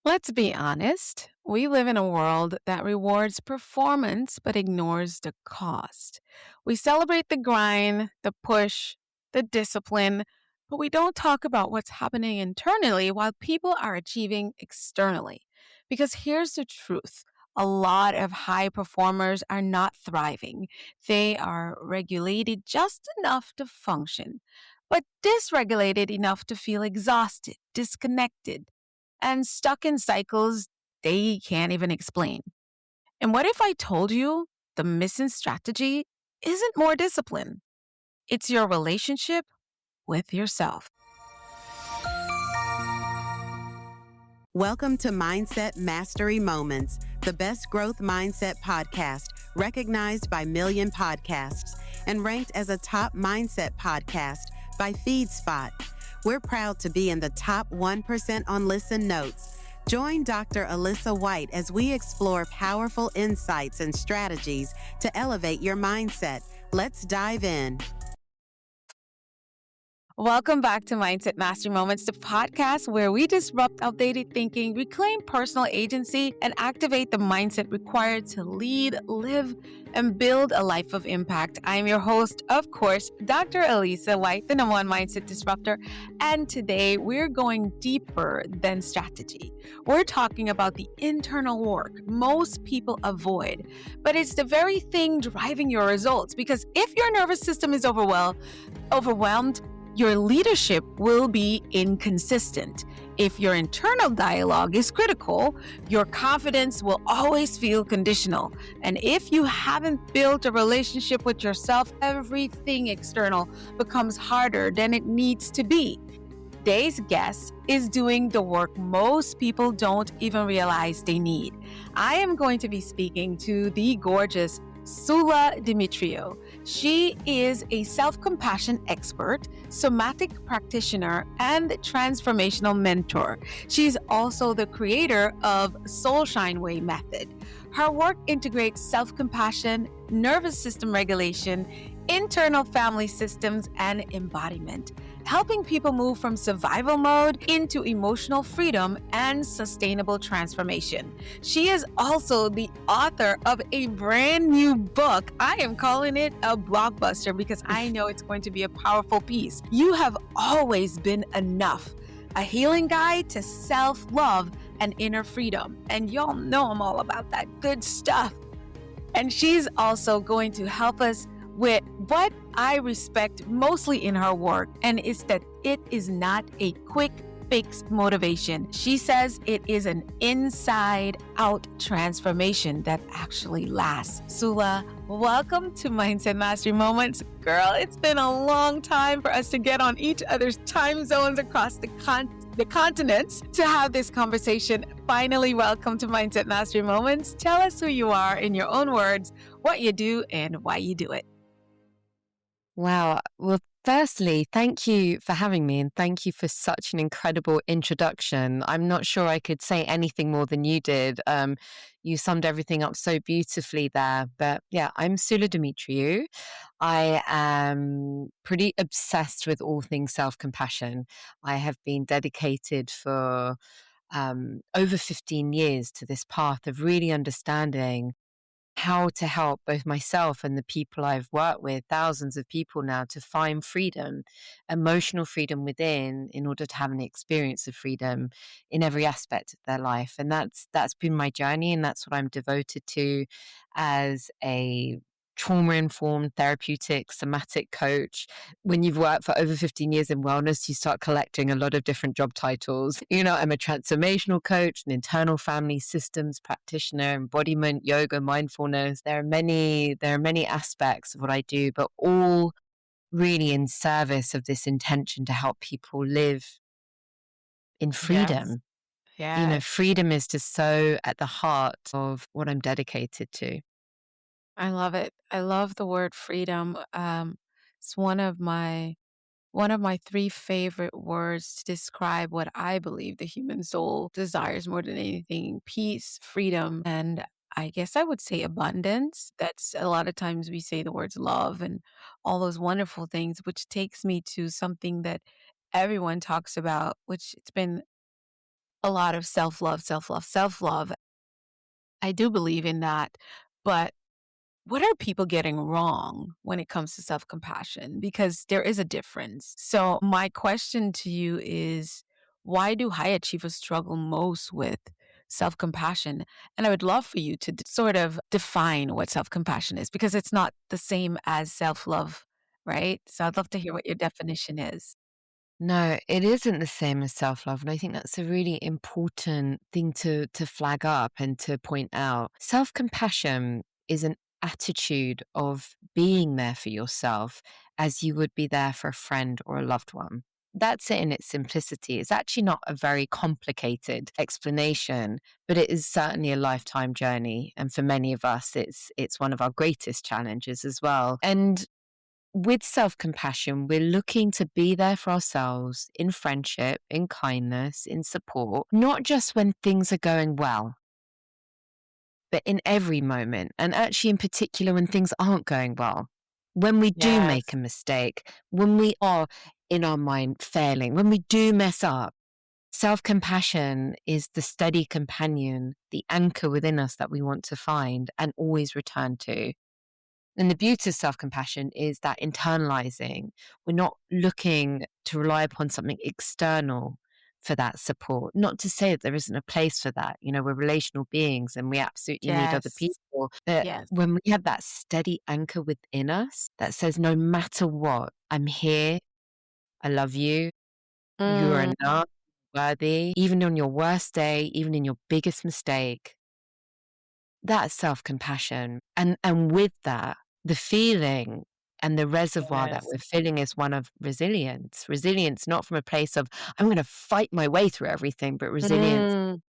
Let's be honest. We live in a world that rewards performance but ignores the cost. We celebrate the grind, the push, the discipline, but we don't talk about what's happening internally while people are achieving externally. Because here's the truth: a lot of high performers are not thriving, they are regulated just enough to function, but dysregulated enough to feel exhausted, disconnected and stuck in cycles they can't even explain. And what if I told you the missing strategy isn't more discipline? It's your relationship with yourself. Welcome to Mindset Mastery Moments, the best growth mindset podcast recognized by Million Podcasts and ranked as a top mindset podcast by FeedSpot. We're proud to be in the top 1% on Listen Notes. Join Dr. Alisa Whyte as we explore powerful insights and strategies to elevate your mindset. Let's dive in. Welcome back to Mindset Mastery Moments, the podcast where we disrupt outdated thinking, reclaim personal agency, and activate the mindset required to lead, live, and build a life of impact. I'm your host, of course, Dr. Alisa Whyte, the #1 mindset disruptor. And today we're going deeper than strategy. We're talking about the internal work most people avoid, but it's the very thing driving your results. Because if your nervous system is overwhelmed, your leadership will be inconsistent. If your internal dialogue is critical, your confidence will always feel conditional. And if you haven't built a relationship with yourself, everything external becomes harder than it needs to be. Today's guest is doing the work most people don't even realize they need. I am going to be speaking to the gorgeous Soulla Demetriou. She is a self-compassion expert, somatic practitioner, and transformational mentor. She's also the creator of Soulshine Way method. Her work integrates self-compassion, nervous system regulation, internal family systems, and embodiment, helping people move from survival mode into emotional freedom and sustainable transformation. She is also the author of a brand new book. I am calling it a blockbuster because I know it's going to be a powerful piece. You Have Always Been Enough, a healing guide to self-love and inner freedom. And y'all know I'm all about that good stuff. And she's also going to help us with what I respect mostly in her work, and it's that it is not a quick fix motivation. She says it is an inside out transformation that actually lasts. Soulla, welcome to Mindset Mastery Moments. Girl, it's been a long time for us to get on each other's time zones across the continents to have this conversation. Finally, welcome to Mindset Mastery Moments. Tell us who you are in your own words, what you do, and why you do it. Wow. Well, firstly, thank you for having me and thank you for such an incredible introduction. I'm not sure I could say anything more than you did. You summed everything up so beautifully there. But yeah, I'm Soulla Demetriou. I am pretty obsessed with all things self-compassion. I have been dedicated for over 15 years to this path of really understanding how to help both myself and the people I've worked with, thousands of people now, to find freedom, emotional freedom within, in order to have an experience of freedom in every aspect of their life. And that's been my journey, and that's what I'm devoted to as a trauma-informed therapeutic somatic coach. When you've worked for over 15 years in wellness, you start collecting a lot of different job titles. I'm a transformational coach, an internal family systems practitioner, embodiment, yoga, mindfulness. There are many aspects of what I do, but all really in service of this intention to help people live in Yes. freedom. Yes. Freedom is just so at the heart of what I'm dedicated to. I love it. I love the word freedom. It's one of my three favorite words to describe what I believe the human soul desires more than anything: peace, freedom, and I guess I would say abundance. That's a lot of times we say the words love and all those wonderful things, which takes me to something that everyone talks about, which it's been a lot of self love, self love, self love. I do believe in that. But what are people getting wrong when it comes to self compassion? Because there is a difference. So, my question to you is, why do high achievers struggle most with self compassion? And I would love for you to sort of define what self compassion is, because it's not the same as self love, right? So, I'd love to hear what your definition is. No, it isn't the same as self-love, and I think that's a really important thing to flag up and to point out. Self-compassion is an attitude of being there for yourself as you would be there for a friend or a loved one. That's it in its simplicity. It's actually not a very complicated explanation, but it is certainly a lifetime journey, and for many of us, it's one of our greatest challenges as well. And with self compassion, we're looking to be there for ourselves in friendship, in kindness, in support, not just when things are going well, but in every moment. And actually, in particular, when things aren't going well, when we do make Yes. a mistake, when we are in our mind failing, when we do mess up. Self compassion is the steady companion, the anchor within us that we want to find and always return to. And the beauty of self compassion is that internalizing. We're not looking to rely upon something external for that support. Not to say that there isn't a place for that. You know, we're relational beings and we absolutely need other Yes. people. But Yes. when we have that steady anchor within us that says, no matter what, I'm here, I love you, you're Mm, enough, worthy, even on your worst day, even in your biggest mistake, that's self-compassion, and with that, the feeling and the reservoir that yes. we're filling is one of resilience. Resilience not from a place of, "I'm gonna fight my way through everything," but resilience, Mm,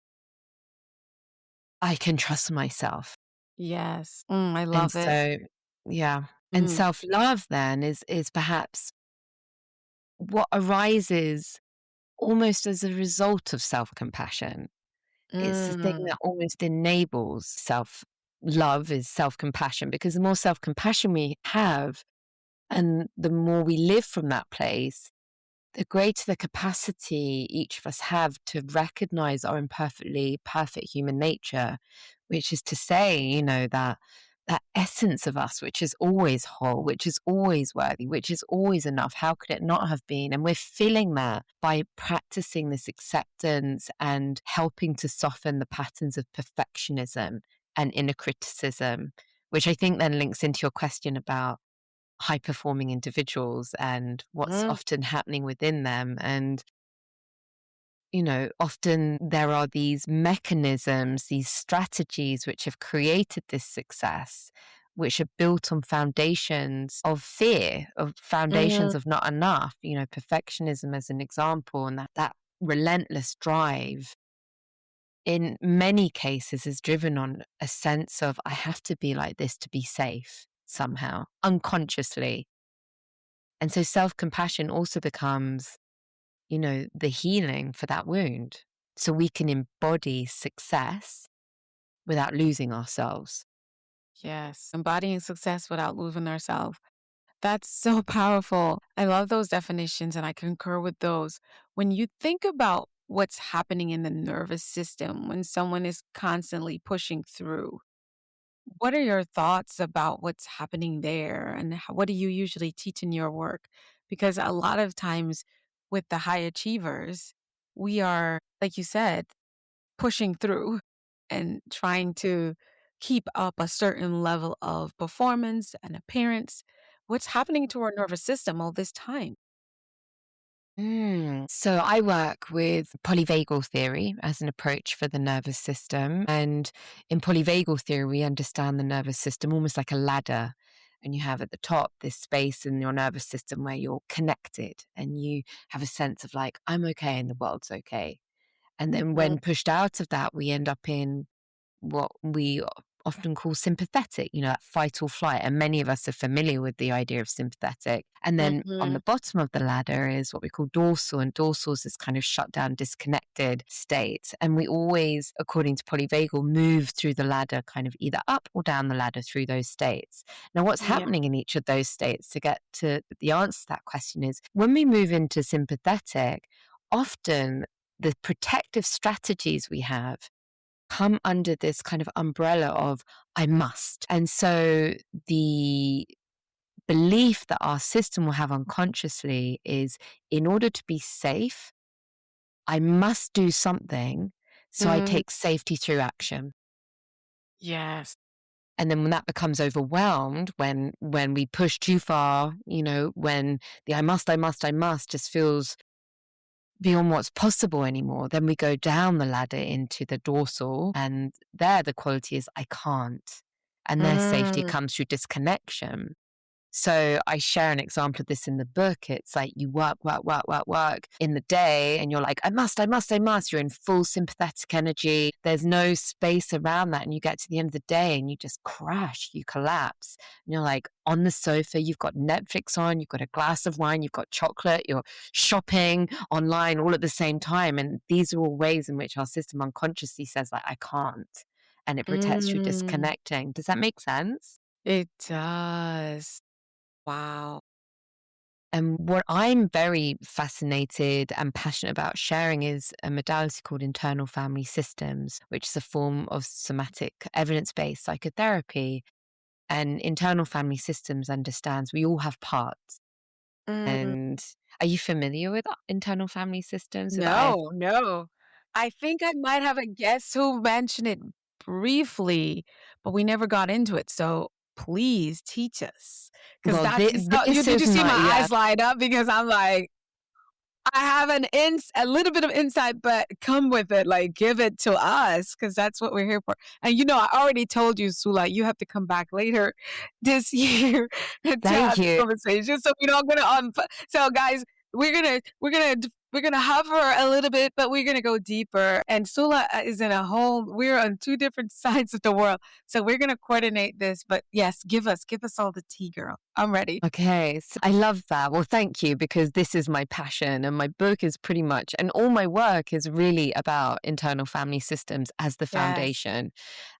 "I can trust myself." yes. I And love it. so yeah, and Mm, self-love then is perhaps what arises almost as a result of self-compassion. It's the thing mm, that almost enables self-love is self-compassion, because the more self-compassion we have, and the more we live from that place, the greater the capacity each of us have to recognize our imperfectly perfect human nature, which is to say, you know, that essence of us, which is always whole, which is always worthy, which is always enough. How could it not have been? And we're feeling that by practicing this acceptance and helping to soften the patterns of perfectionism and inner criticism, which I think then links into your question about high performing individuals and what's mm, often happening within them. And, you know, often there are these mechanisms, these strategies which have created this success, which are built on foundations of fear, of mm, foundations of not enough, you know, perfectionism as an example, and that relentless drive in many cases is driven on a sense of I have to be like this to be safe somehow, unconsciously. And so self compassion also becomes, you know, the healing for that wound. So we can embody success without losing ourselves. yes. Embodying success without losing ourselves. That's so powerful. I love those definitions and I concur with those. When you think about what's happening in the nervous system when someone is constantly pushing through, what are your thoughts about what's happening there and what do you usually teach in your work? Because a lot of times with the high achievers, we are, like you said, pushing through and trying to keep up a certain level of performance and appearance. What's happening to our nervous system all this time? So I work with polyvagal theory as an approach for the nervous system. And in polyvagal theory, we understand the nervous system almost like a ladder. And you have at the top this space in your nervous system where you're connected and you have a sense of like, I'm okay and the world's okay. And then Mm, when pushed out of that, we end up in what we often call sympathetic, you know, that fight or flight. And many of us are familiar with the idea of sympathetic. And then on mhm. the bottom of the ladder is what we call dorsal, and dorsal is this kind of shut down, disconnected state. And we always, according to polyvagal, move through the ladder, kind of either up or down the ladder through those states. Now, what's Yeah. happening in each of those states to get to the answer to that question is when we move into sympathetic, often the protective strategies we have come under this kind of umbrella of I must. And so the belief that our system will have unconsciously is, in order to be safe, I must do something. So I Mm, take safety through action. yes. And then when that becomes overwhelmed, when we push too far, when the I must just feels beyond what's possible anymore, then we go down the ladder into the dorsal, and there the quality is I can't. And their safety Mm, comes through disconnection. So I share an example of this in the book. It's like you work in the day and you're like, I must. You're in full sympathetic energy. There's no space around that. And you get to the end of the day and you just crash, you collapse. And you're like on the sofa, you've got Netflix on, you've got a glass of wine, you've got chocolate, you're shopping online all at the same time. And these are all ways in which our system unconsciously says like, I can't. And it protects through mm, disconnecting. Does that make sense? it does. Wow. And what I'm very fascinated and passionate about sharing is a modality called internal family systems, which is a form of somatic evidence-based psychotherapy. And internal family systems understands we all have parts. Mm, And are you familiar with internal family systems? With no, no. I think I might have a guest who mentioned it briefly, but we never got into it. So please teach us. Because well, that's so you this did you is see my my eyes light up? Because I'm like, I have a little bit of insight, but come with it, like give it to us, because that's what we're here for. And I already told you, Soulla, you have to come back later this year to thank have the you. conversation. So we're not gonna so guys, we're gonna hover a little bit, but we're gonna go deeper. And Soulla is in we're on two different sides of the world. So we're gonna coordinate this. But yes, give us all the tea, girl. I'm ready. Okay, so I love that. Well, thank you, because this is my passion, and my book is pretty much, and all my work is really about internal family systems as the Yes. foundation.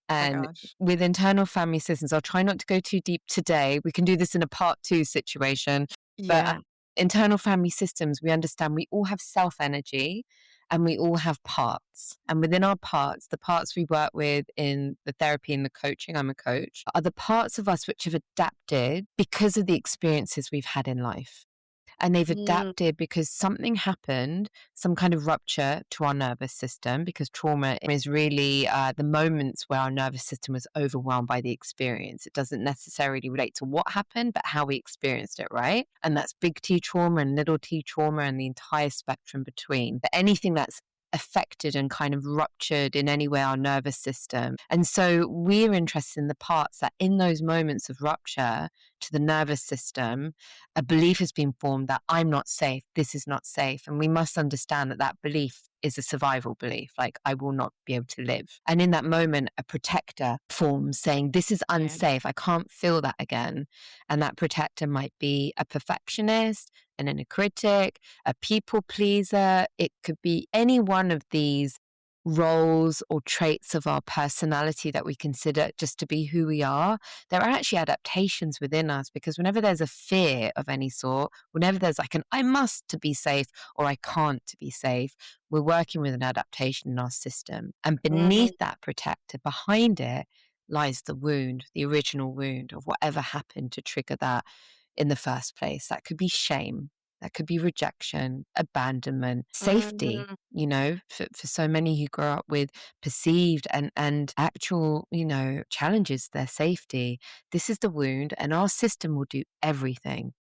My And gosh. with internal family systems, I'll try not to go too deep today. We can do this in a part 2 situation. But Yeah. internal family systems, we understand we all have self energy and we all have parts. And within our parts, the parts we work with in the therapy and the coaching, I'm a coach, are the parts of us which have adapted because of the experiences we've had in life. And they've Mm, adapted because something happened, some kind of rupture to our nervous system, because trauma is really the moments where our nervous system was overwhelmed by the experience. It doesn't necessarily relate to what happened, but how we experienced it, right? And that's big T trauma and little t trauma and the entire spectrum between. But anything that's affected and kind of ruptured in any way our nervous system. And so we're interested in the parts that in those moments of rupture to the nervous system, a belief has been formed that I'm not safe, this is not safe. And we must understand that that belief is a survival belief, like I will not be able to live. And in that moment, a protector forms saying, this is yeah. unsafe, I can't feel that again. And that protector might be a perfectionist, an inner critic, a people pleaser. It could be any one of these roles or traits of our personality that we consider just to be who we are. There are actually adaptations within us, because whenever there's a fear of any sort, whenever there's like an I must to be safe or I can't to be safe, we're working with an adaptation in our system. And Mhm, beneath that protector, behind it, lies the wound, the original wound of whatever happened to trigger that in the first place. That could be shame, that could be rejection, abandonment, safety. mhm, For so many who grow up with perceived and actual, challenges to their safety, this is the wound, and our system will do everything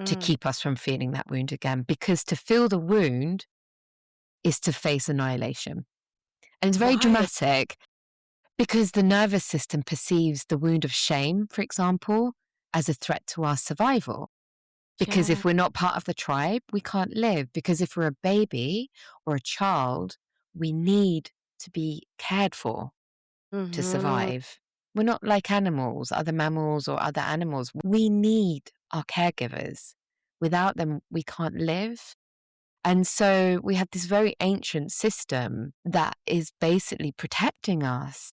to mm. keep us from feeling that wound again, because to feel the wound is to face annihilation. And it's very Why? dramatic, because the nervous system perceives the wound of shame, for example, as a threat to our survival. Because Yeah. if we're not part of the tribe, we can't live. Because if we're a baby or a child, we need to be cared for to Mhm, survive. We're not like animals, other mammals or other animals. We need our caregivers. Without them, we can't live. And so we have this very ancient system that is basically protecting us.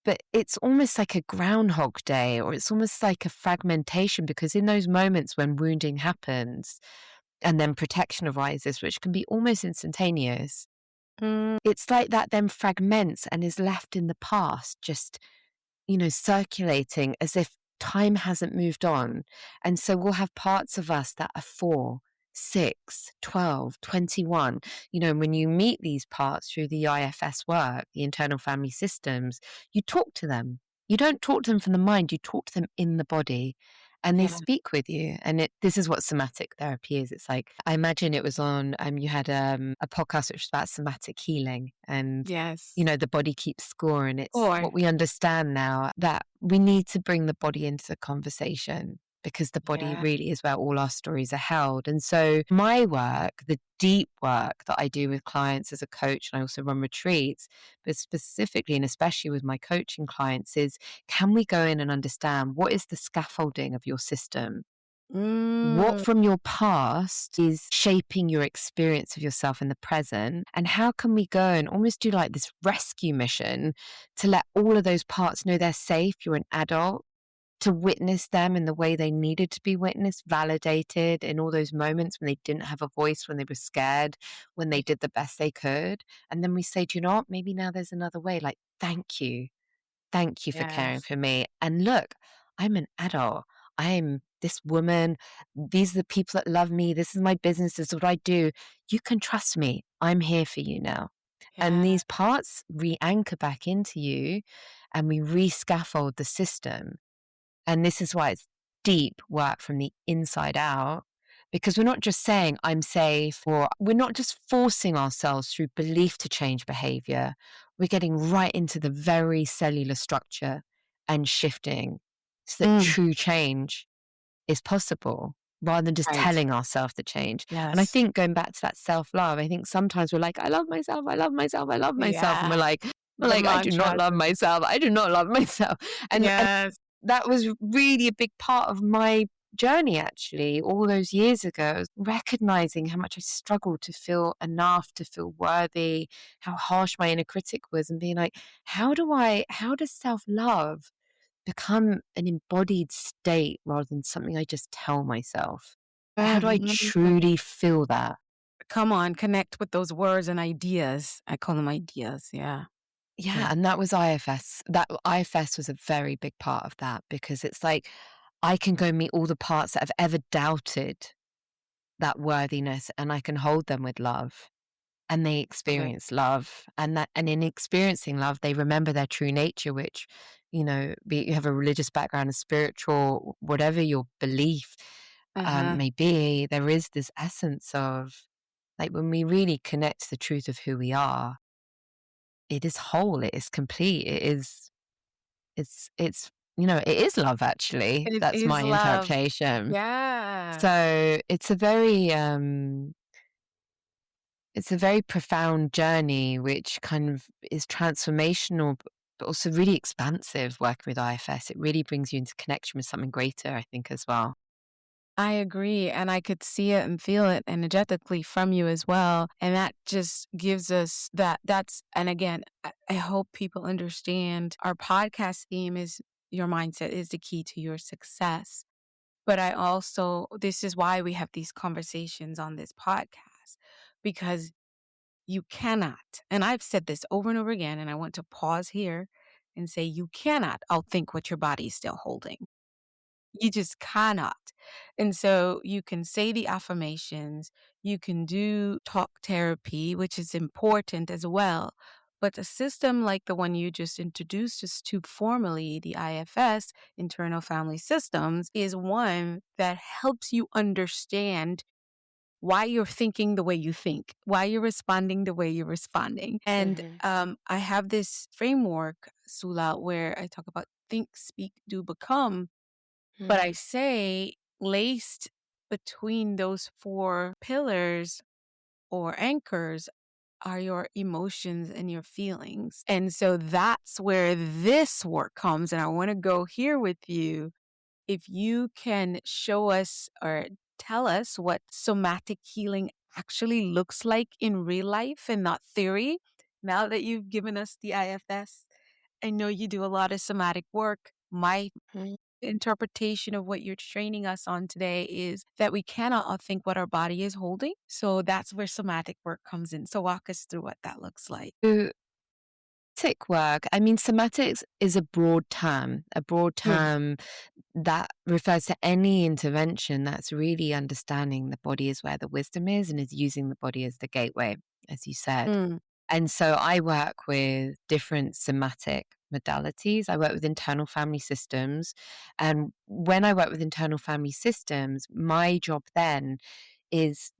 But it's almost like a groundhog day, or it's almost like a fragmentation, because in those moments when wounding happens, and then protection arises, which can be almost instantaneous. Mm, It's like that then fragments and is left in the past, just, circulating as if time hasn't moved on. And so we'll have parts of us that are 4, 6, 12, 21. When you meet these parts through the IFS work, the internal family systems, you talk to them. You don't talk to them from the mind, you talk to them in the body. And they yeah. speak with you. And this is what somatic therapy is. It's like, I imagine it was on, you had a podcast which was about somatic healing. And Yes. the body keeps score. And it's Or what we understand now, that we need to bring the body into the conversation, because the body yeah. really is where all our stories are held. And so my work, the deep work that I do with clients as a coach, and I also run retreats, but specifically and especially with my coaching clients, is can we go in and understand what is the scaffolding of your system? What Mm, from your past is shaping your experience of yourself in the present? And how can we go and almost do like this rescue mission to let all of those parts know they're safe? You're an adult, to witness them in the way they needed to be witnessed, validated in all those moments when they didn't have a voice, when they were scared, when they did the best they could. And then we say, do you know what? Maybe now there's another way. Like, thank you. Thank you for caring yes. for me. And look, I'm an adult. I'm this woman. These are the people that love me. This is my business. This is what I do. You can trust me. I'm here for you now. And Yeah. these parts re anchor back into you, and we re scaffold the system. And this is why it's deep work from the inside out, because we're not just saying I'm safe, or we're not just forcing ourselves through belief to change behavior. We're getting right into the very cellular structure and shifting so that Mm, true change is possible, rather than just right. telling ourselves to change. And I Yes. think going back to that self-love, I think sometimes we're like, I love myself, I love myself, I love myself. And Yeah. we're The like, I do not mantras. love myself. I do not love myself. And Yes. that was really a big part of my journey, actually, all those years ago, recognizing how much I struggled to feel enough, to feel worthy, how harsh my inner critic was, and being like, how does self-love become an embodied state rather than something I just tell myself? How do I Mhm. truly feel that? Come on, connect with those words and ideas. I call them ideas. Yeah. Yeah, Yeah. and that was IFS. That IFS was a very big part of that, because it's like I can go meet all the parts that have ever doubted that worthiness, and I can hold them with love, and they Love it. experience love, and in experiencing love they remember their true nature, which, be it you have a religious background, a spiritual, whatever your belief Uh-huh. may be, there is this essence of, like, when we really connect to the truth of who we are, it is whole, it is complete, it is, it is love, actually. It That's is my love. interpretation. Yeah. So it's a very profound journey, which kind of is transformational, but also really expansive. Working with IFS, it really brings you into connection with something greater, I think, as well. I agree. And I could see it and feel it energetically from you as well. And that just gives us and again, I hope people understand our podcast theme is your mindset is the key to your success. But this is why we have these conversations on this podcast, because you cannot, and I've said this over and over again, and I want to pause here and say, you cannot outthink what your body is still holding. You just cannot. And so you can say the affirmations, you can do talk therapy, which is important as well. But a system like the one you just introduced us to formally, the IFS, internal family systems, is one that helps you understand why you're thinking the way you think, why you're responding the way you're responding. And Mhm. I have this framework, Sula, where I talk about think, speak, do, become, but I Mm. say laced between those 4 pillars or anchors are your emotions and your feelings. And so that's where this work comes. And I want to go here with you. If you can show us or tell us what somatic healing actually looks like in real life and not theory, now that you've given us the IFS, I know you do a lot of somatic work. My interpretation of what you're training us on today is that we cannot outthink what our body is holding. So that's where somatic work comes in. So walk us through what that looks like. So somatic work, I mean, somatics is a broad Mm, term that refers to any intervention that's really understanding the body is where the wisdom is and is using the body as the gateway, as you said. mm, And so I work with different somatic modalities. I work with internal family systems. And when I work with internal family systems, my job then is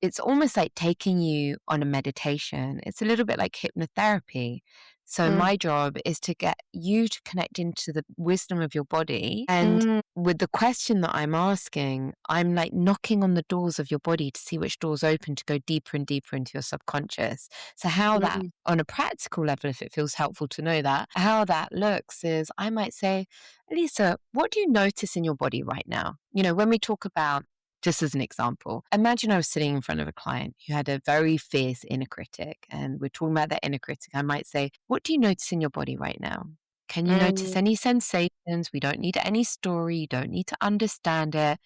it's almost like taking you on a meditation. It's a little bit like hypnotherapy. So mm, my job is to get you to connect into the wisdom of your body. And mm, with the question that I'm asking, I'm like knocking on the doors of your body to see which doors open to go deeper and deeper into your subconscious. So how that mm, on a practical level, if it feels helpful to know that, how that looks is I might say, Alisa, what do you notice in your body right now? You know, when we talk about, just as an example, imagine I was sitting in front of a client who had a very fierce inner critic, and we're talking about that inner critic. I might say, what do you notice in your body right now? Can you notice mm, any sensations? We don't need any story. You don't need to understand it.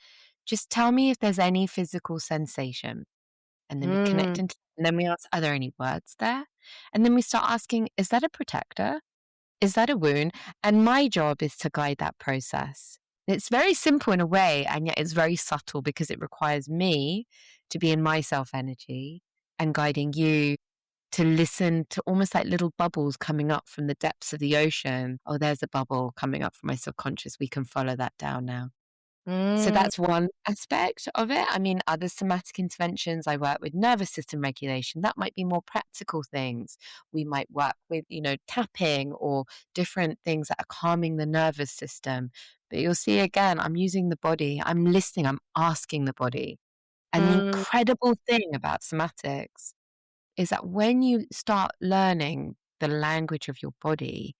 Just tell me if there's any physical sensation. And then we connect mm, into, and then we ask, are there any words there? And then we start asking, is that a protector? Is that a wound? And my job is to guide that process. It's very simple in a way, and yet it's very subtle because it requires me to be in my self energy and guiding you to listen to almost like little bubbles coming up from the depths of the ocean. Oh, there's a bubble coming up from my subconscious. We can follow that down now. So mm. that's one aspect of it. I mean, other somatic interventions, I work with nervous system regulation. That might be more practical things. We might work with, tapping or different things that are calming the nervous system. But you'll see again, I'm using the body, I'm listening, I'm asking the body. And the Mm, incredible thing about somatics is that when you start learning the language of your body,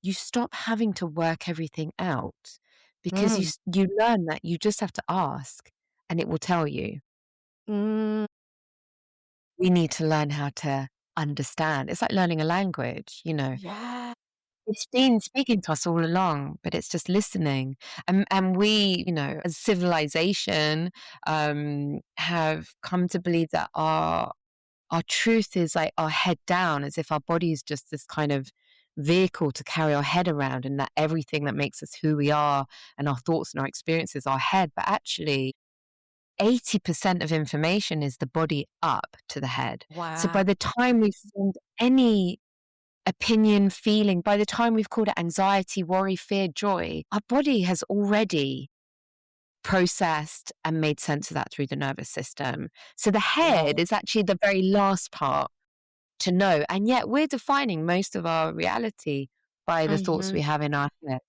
you stop having to work everything out because mm, you learn that you just have to ask and it will tell you. mm. We need to learn how to understand. It's like learning a language, Yeah. It's been speaking to us all along, but it's just listening. And we, as civilization, have come to believe that our truth is like our head down, as if our body is just this kind of vehicle to carry our head around, and that everything that makes us who we are and our thoughts and our experiences are our head. But actually, 80% of information is the body up to the head. So Wow. by the time we've formed any opinion, feeling, by the time we've called it anxiety, worry, fear, joy, our body has already processed and made sense of that through the nervous system. So the head Whoa. is actually the very last part to know. And yet we're defining most of our reality by the thoughts Mhm. we have in our head.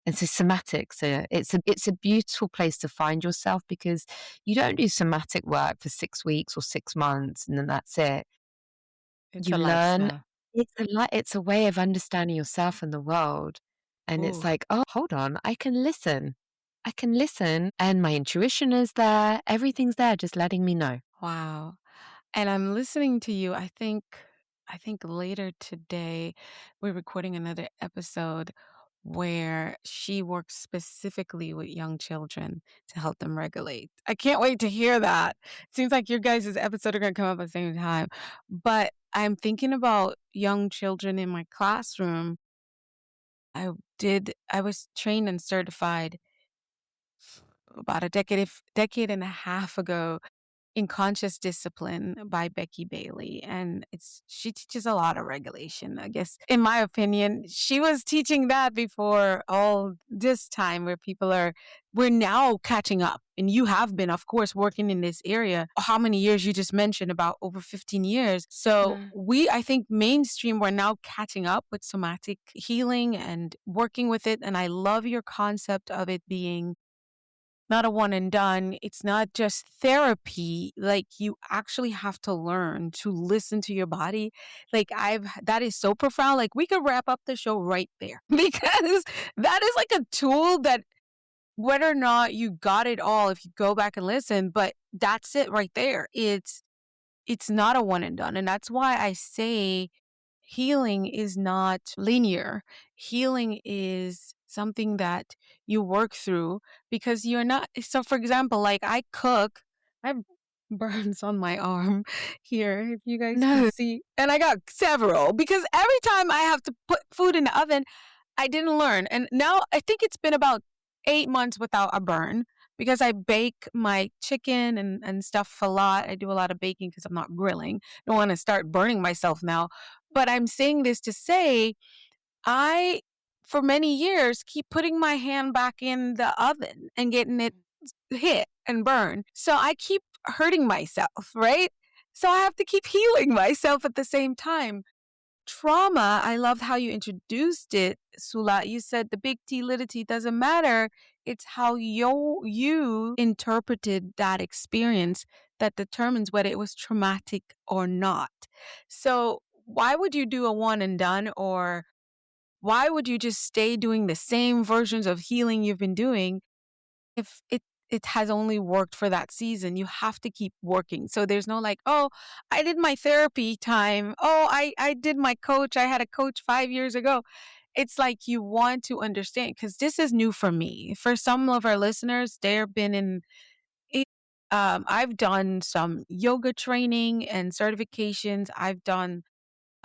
And so somatics, it's a beautiful place to find yourself because you don't do somatic work for 6 weeks or 6 months and then that's it. It's You a learn. lifestyle. It's a way of understanding yourself and the world. And it's Ooh, like, oh, hold on, I can listen. I can listen and my intuition is there. Everything's there, just letting me know. wow. And I'm listening to you. I think later today we're recording another episode where she works specifically with young children to help them regulate. I can't wait to hear that. Seems like your guys' episode are going to come up at the same time. But I'm thinking about young children in my classroom. I was trained and certified about a decade and a half ago in Conscious Discipline by Becky Bailey, and it's she teaches a lot of regulation. I guess, in my opinion, she was teaching that before all this time where we're now catching up. And you have been, of course, working in this area. How many years you just mentioned? About over 15 years. So Mm. I think mainstream, we're now catching up with somatic healing and working with it. And I love your concept of it being not a one and done. It's not just therapy. Like, you actually have to learn to listen to your body. Like, that is so profound. Like, we could wrap up the show right there because that is like a tool that, whether or not you got it all, if you go back and listen, but that's it right there. It's not a one and done. And that's why I say healing is not linear. Healing is something that you work through because you're not. So, for example, like I cook, I have burns on my arm here, if you guys can No. see. And I got several because every time I have to put food in the oven, I didn't learn. And now I think it's been about 8 months without a burn because I bake my chicken and stuff a lot. I do a lot of baking because I'm not grilling. Don't want to start burning myself now. But I'm saying this to say I, for many years, keep putting my hand back in the oven and getting it hit and burned. So I keep hurting myself, right? So I have to keep healing myself at the same time. Trauma, I loved how you introduced it, Soulla. You said the big T, little t doesn't matter. It's how you interpreted that experience that determines whether it was traumatic or not. So why would you do a one and done, or why would you just stay doing the same versions of healing you've been doing if it has only worked for that season? You have to keep working. So there's no like, oh, I did my therapy time. Oh, I did my coach. I had a coach 5 years ago. It's like you want to understand because this is new for me. For some of our listeners, they've been in it. I've done some yoga training and certifications. I've done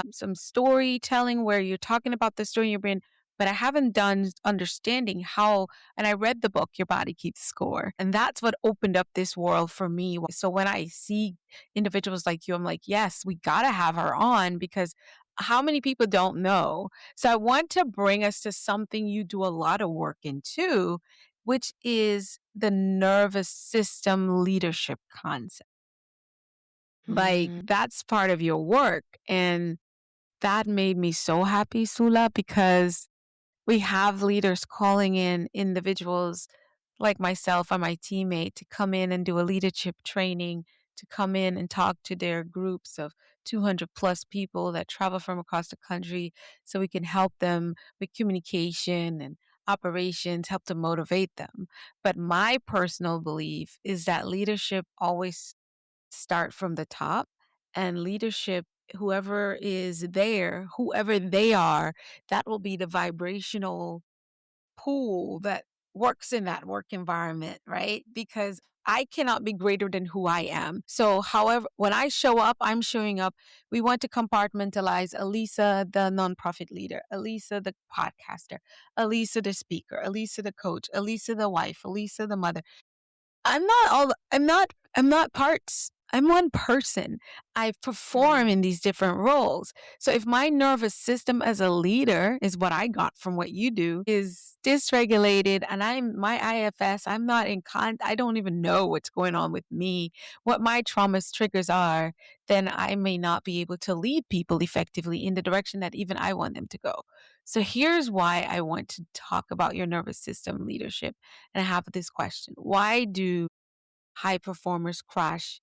some storytelling where you're talking about the story in your brain, but I haven't done understanding how. And I read the book, Your Body Keeps Score. And that's what opened up this world for me. So when I see individuals like you, I'm like, yes, we got to have her on because how many people don't know? So I want to bring us to something you do a lot of work in too, which is the nervous system leadership concept. Like Mm. that's part of your work. And that made me so happy, Soulla, because we have leaders calling in individuals like myself or my teammate to come in and do a leadership training, to come in and talk to their groups of 200 plus people that travel from across the country so we can help them with communication and operations, help to motivate them. But my personal belief is that leadership always start from the top, and leadership, whoever is there, whoever they are, that will be the vibrational pool that works in that work environment, right? Because I cannot be greater than who I am. So, however, when I show up, I'm showing up. We want to compartmentalize Alisa, the nonprofit leader, Alisa, the podcaster, Alisa, the speaker, Alisa, the coach, Alisa, the wife, Alisa, the mother. I'm not parts. I'm one person. I perform in these different roles. So if my nervous system as a leader is what I got from what you do is dysregulated and I'm my IFS, I'm not in I don't even know what's going on with me, what my traumas triggers are, then I may not be able to lead people effectively in the direction that even I want them to go. So here's why I want to talk about your nervous system leadership. And I have this question. Why do high performers crash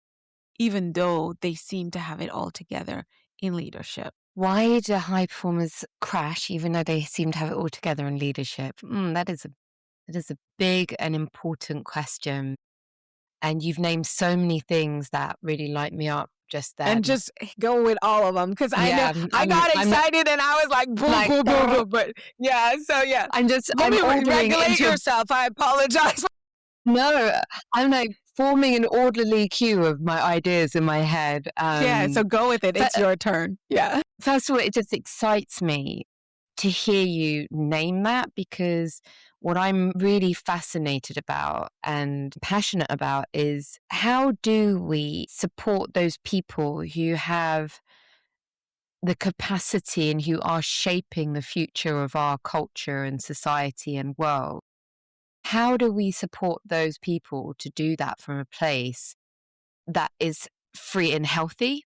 even though they seem to have it all together in leadership? Why do high performers crash even though they seem to have it all together in leadership? That is a big and important question. And you've named so many things that really light me up just And then. just go with all of them because I know Yeah, I got excited and I was like, boom, like, boom, boom, boom. But yeah, so yeah. Let I'm me ordering it regulate into yourself. I apologize. no, I'm like forming an orderly queue of my ideas in my head. Yeah, so go with it. But It's your turn. Yeah. first of all, it just excites me to hear you name that because what I'm really fascinated about and passionate about is how do we support those people who have the capacity and who are shaping the future of our culture and society and world? How do we support those people to do that from a place that is free and healthy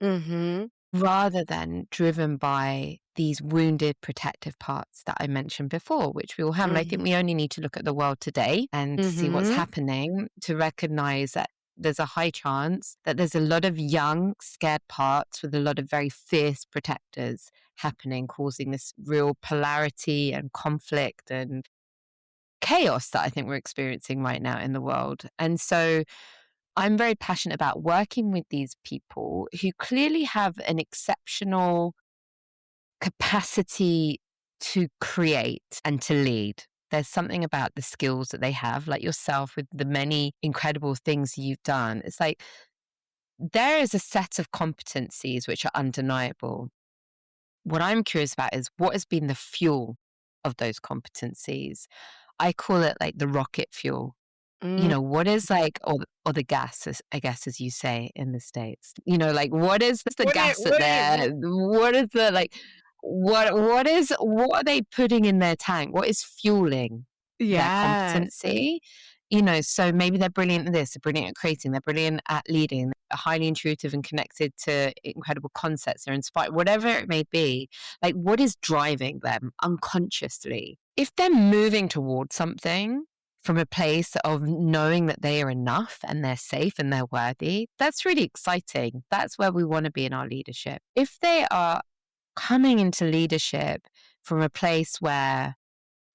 Mm-hmm. rather than driven by these wounded protective parts that I mentioned before, which we all have? And I think we only need to look at the world today and to see what's Mm-hmm. happening to recognize that there's a high chance that there's a lot of young, scared parts with a lot of very fierce protectors happening, causing this real polarity and conflict and chaos that I think we're experiencing right now in the world. And so I'm very passionate about working with these people who clearly have an exceptional capacity to create and to lead. There's something about the skills that they have, like yourself, with the many incredible things you've done. It's like there is a set of competencies which are undeniable. What I'm curious about is what has been the fuel of those competencies. I call it like the rocket fuel. Mm, What is like, or the gas, I guess, as you say in the States, like what is the gas that what is the like, what are they putting in their tank? What is fueling their yes. competency? So maybe they're brilliant at this, they're brilliant at creating, they're brilliant at leading, they're highly intuitive and connected to incredible concepts, they're inspired, whatever it may be. Like, what is driving them unconsciously? If they're moving towards something from a place of knowing that they are enough and they're safe and they're worthy, that's really exciting. That's where we want to be in our leadership. If they are coming into leadership from a place where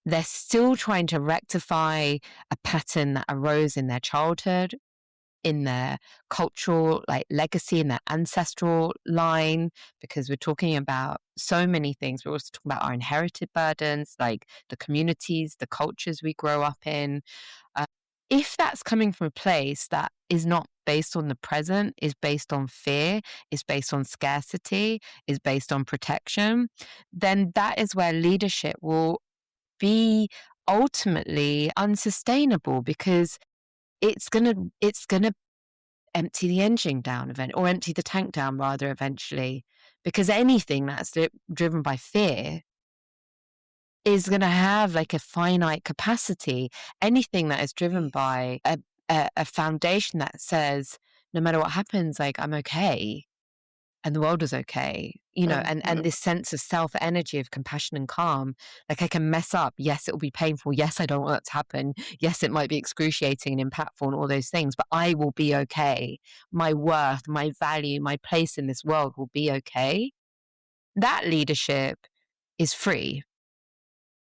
they're still trying to rectify a pattern that arose in their childhood, in their cultural legacy, in their ancestral line, because we're talking about so many things. We're also talking about our inherited burdens, like the communities, the cultures we grow up in. Uh, if that's coming from a place that is not based on the present, is based on fear, is based on scarcity, is based on protection, then that is where leadership will be ultimately unsustainable, because it's gonna empty the engine down or empty the tank down rather eventually, because anything that's driven by fear is going to have like a finite capacity. Anything that is driven by a foundation that says no matter what happens, like, I'm okay and the world is okay, and this sense of self energy of compassion and calm. Like, I can mess up. Yes, it will be painful. Yes, I don't want that to happen. Yes, it might be excruciating and impactful and all those things, but I will be okay. My worth, my value, my place in this world will be okay. That leadership is free,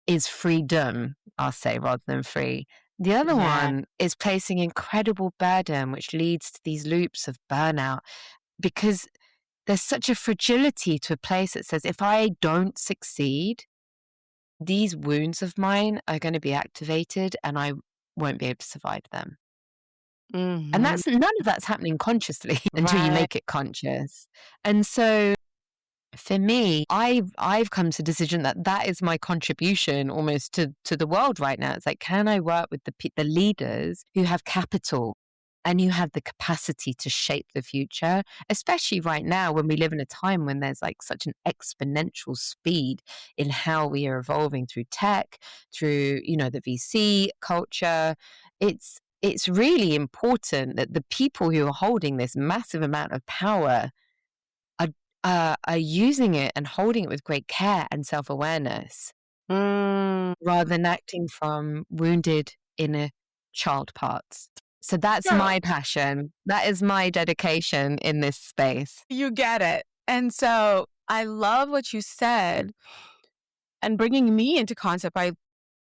is freedom, I'll say, rather than free. The other Yeah. one is placing incredible burden, which leads to these loops of burnout, because there's such a fragility to a place that says, if I don't succeed, these wounds of mine are going to be activated and I won't be able to survive them. And Mhm. that's none of that's happening consciously until you Right. make it conscious. And so for me, I've come to the decision that that is my contribution almost to the world right now. It's like, can I work with the leaders who have capital and who have the capacity to shape the future, especially right now when we live in a time when there's like such an exponential speed in how we are evolving through tech, through, the VC culture. It's really important that the people who are holding this massive amount of power are are using it and holding it with great care and self-awareness, Mm. rather than acting from wounded inner child parts. So that's Girl, my passion. That is my dedication in this space. you get it. And so I love what you said and bringing me into concept.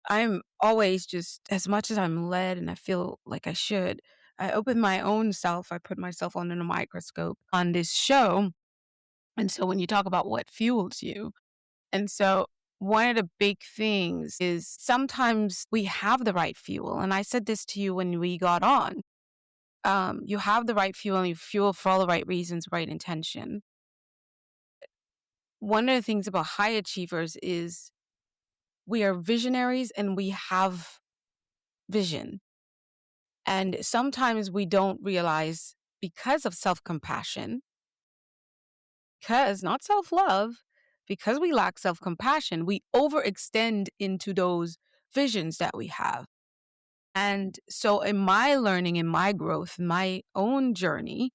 I'm always just, as much as I'm led and I feel like I should, I open my own self. I put myself under a microscope on this show. And so when you talk about what fuels you, and so one of the big things is sometimes we have the right fuel. And I said this to you when we got on. You have the right fuel and you fuel for all the right reasons, right intention. One of the things about high achievers is we are visionaries and we have vision. And sometimes we don't realize, because of self compassion, because not self love, because we lack self compassion, we overextend into those visions that we have. And so, in my learning, in my growth, my own journey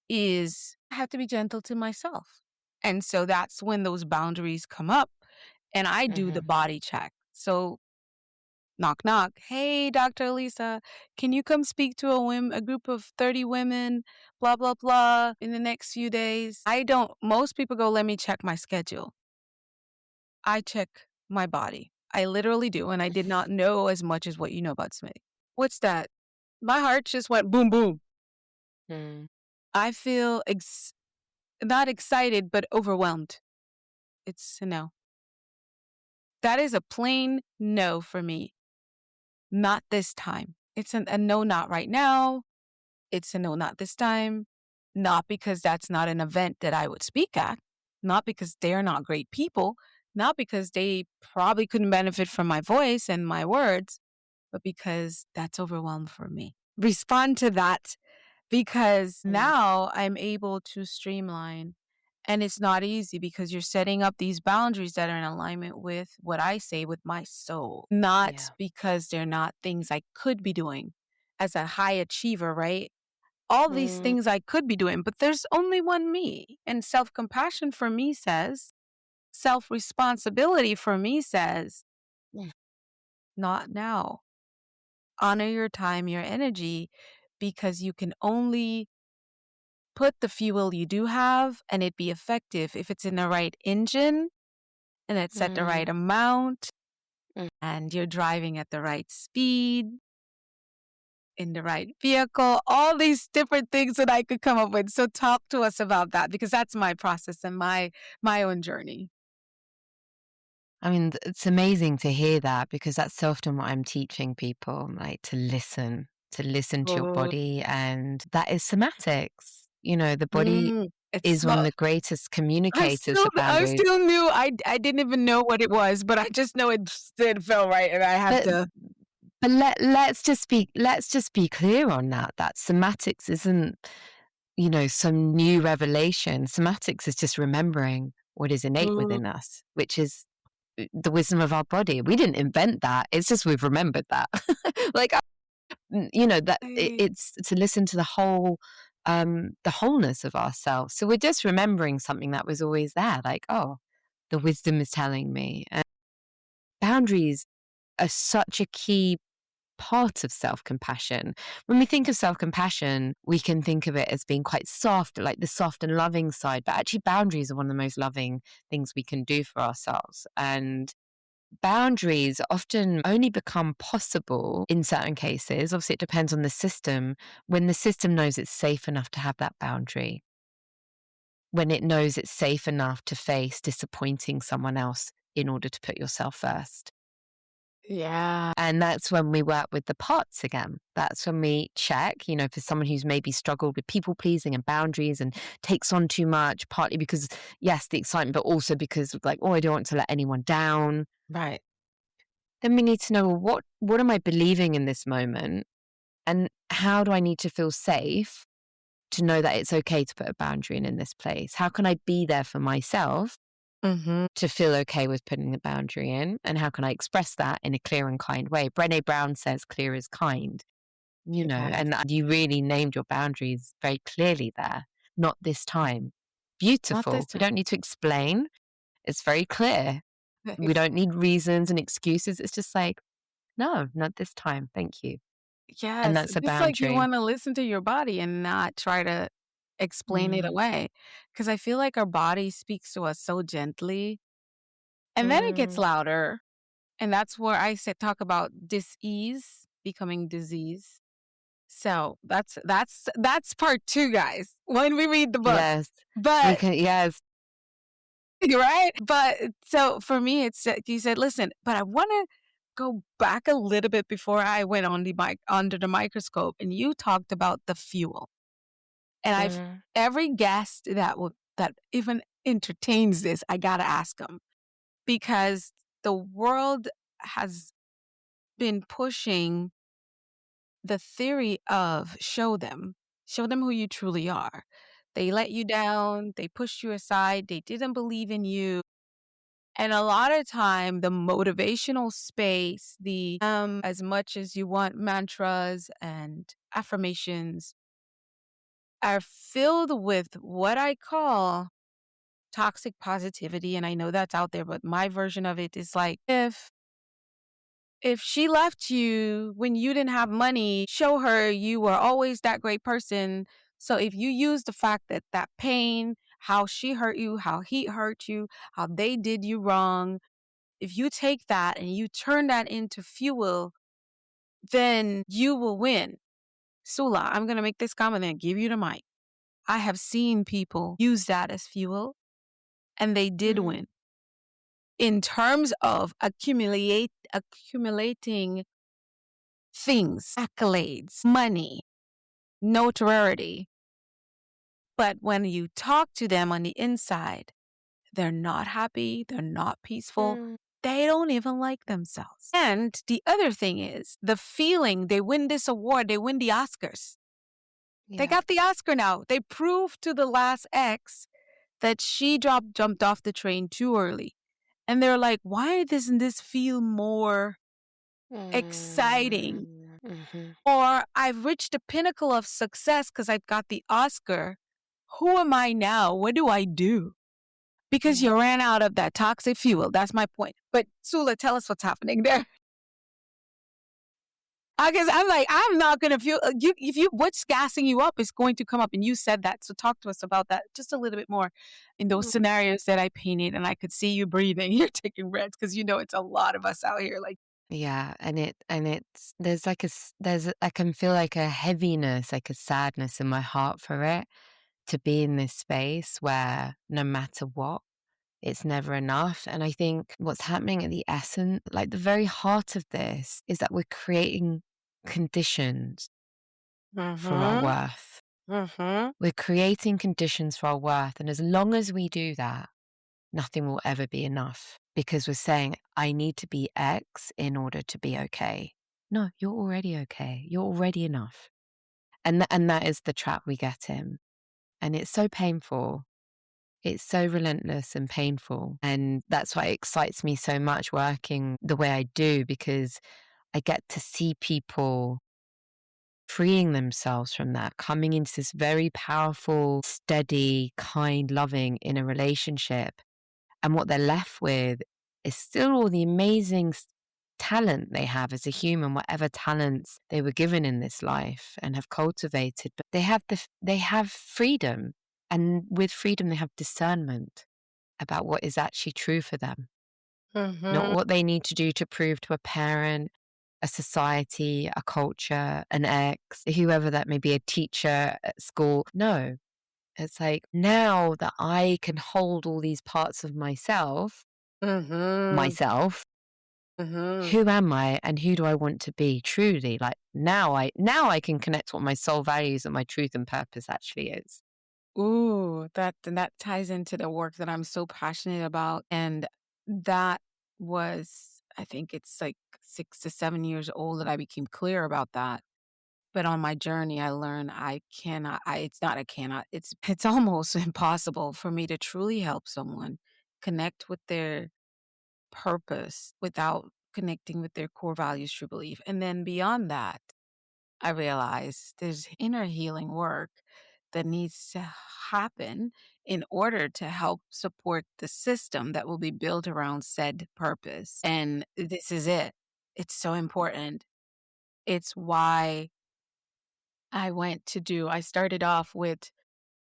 is I have to be gentle to myself. And so that's when those boundaries come up and I do the Mhm. body check. So knock, knock. Hey, Dr. Alisa, can you come speak to a group of 30 women, blah, blah, blah, in the next few days? I don't, most people go, let me check my schedule. I check my body. I literally do. And I did not know as much as what you know about Smith. What's that? My heart just went boom, boom. Mm. I feel not excited, but overwhelmed. It's a no. That is a plain no for me. Not this time. It's a no, not right now. It's a no, not this time. Not because that's not an event that I would speak at. Not because they're not great people. Not because they probably couldn't benefit from my voice and my words, but because that's overwhelmed for me. Respond to that because now I'm able to streamline. And it's not easy because you're setting up these boundaries that are in alignment with what I say with my soul, not Yeah. because they're not things I could be doing as a high achiever, right? All these Mm, things I could be doing, but there's only one me. And self compassion for me says, self responsibility for me says, mm, not now. Honor your time, your energy, because you can only put the fuel you do have and it be effective if it's in the right engine and it's at the right mm, amount mm. and you're driving at the right speed in the right vehicle, all these different things that I could come up with. So talk to us about that because that's my process and my own journey. I mean, it's amazing to hear that because that's so often what I'm teaching people, like to listen to your Oh, body. And that is somatics. You know, the body it's is one of small. the greatest communicators for I'm boundaries. still new. I didn't even know what it was, but I just know it did feel right, and I have But to. let's just be clear on that. That somatics isn't, some new revelation. Somatics is just remembering what is innate Mm, within us, which is the wisdom of our body. We didn't invent that. It's just we've remembered that. Like, that it's to listen to the wholeness of ourselves. So we're just remembering something that was always there. Like, oh, the wisdom is telling me. And boundaries are such a key part of self compassion. When we think of self compassion, we can think of it as being quite soft, like the soft and loving side. But actually, boundaries are one of the most loving things we can do for ourselves. And boundaries often only become possible in certain cases. Obviously, it depends on the system. When the system knows it's safe enough to have that boundary, when it knows it's safe enough to face disappointing someone else in order to put yourself first. yeah, And that's when we work with the parts again. That's when we check, for someone who's maybe struggled with people pleasing and boundaries and takes on too much, partly because, yes, the excitement, but also because, like, oh, I don't want to let anyone down. right. Then we need to know, well, what am I believing in this moment? And how do I need to feel safe to know that it's okay to put a boundary in this place? How can I be there for myself Mm-hmm. to feel okay with putting the boundary in? And how can I express that in a clear and kind way? Brené Brown says clear is kind, Yes, and you really named your boundaries very clearly there. Not this time. not this Beautiful. We time. don't need to explain. It's very clear. We don't need reasons and excuses. It's just like, no, not this time. Thank you. And Yes, that's a just like you boundary. want to listen to your body and not try to explain it Mm, away, because I feel like our body speaks to us so gently, and then it gets mm. louder. And that's where I said talk about dis-ease becoming disease. So that's part 2, guys, when we read the book. Yes. We But can, yes. right? But so for me, it's that you said, "Listen, but I wanna go back a little bit before I went on the mic under the microscope," and you talked about the fuel. And I've Mm, every guest that even entertains this, I gotta ask them because the world has been pushing the theory of show them who you truly are. They let you down, they pushed you aside, they didn't believe in you. And a lot of time, the motivational space, the as much as you want mantras and affirmations are filled with what I call toxic positivity. And I know that's out there, but my version of it is like if she left you when you didn't have money, show her you were always that great person. So if you use the fact that that pain, how she hurt you, how he hurt you, how they did you wrong, if you take that and you turn that into fuel, then you will win. Sula, I'm going to make this comment and give you the mic. I have seen people use that as fuel and they did mm. win. in terms of accumulating things, accolades, money, notoriety. But when you talk to them on the inside, they're not happy, they're not peaceful, they don't even like themselves. And the other thing is the feeling they win this award, they win the Oscars. They got the Oscar now. They proved to the last ex that she jumped off the train too early. And they're like, why doesn't this feel more exciting? Or I've reached the pinnacle of success because I've got the Oscar. Who am I now? What do I do? Because you ran out of that toxic fuel. That's my point. But Soulla, tell us what's happening there. I guess I'm like, I'm not going to feel what's gassing you up is going to come up. And you said that. So talk to us about that just a little bit more in those scenarios that I painted. And I could see you breathing. You're taking breaths because it's a lot of us out here. Like, Yeah, it's there's like I can feel like a heaviness, like a sadness in my heart for it, to be in this space where no matter what, it's never enough. And I think what's happening at the essence, like the very heart of this, is that we're creating conditions for our worth. We're creating conditions for our worth. And as long as we do that, nothing will ever be enough, because we're saying, I need to be X in order to be okay. No, you're already okay. You're already enough. And that is the trap we get in. And it's so painful. It's so relentless and painful. And that's why it excites me so much working the way I do, because I get to see people freeing themselves from that, coming into this very powerful, steady, kind, loving in a relationship. And what they're left with is still all the amazing talent they have as a human, whatever talents they were given in this life and have cultivated. But they have freedom. And with freedom, they have discernment about what is actually true for them, not what they need to do to prove to a parent, a society, a culture, an ex, whoever that may be, a teacher at school. No, it's like, now that I can hold all these parts of myself, who am I and who do I want to be truly? Like now I can connect what my soul values and my truth and purpose actually is. Ooh, that ties into the work that I'm so passionate about. And that was, I think it's like 6 to 7 years old that I became clear about that. But on my journey, I learned it's not I cannot, it's almost impossible for me to truly help someone connect with their purpose without connecting with their core values, true belief. And then beyond that, I realized there's inner healing work that needs to happen in order to help support the system that will be built around said purpose. And this is it. It's so important. It's why I started off with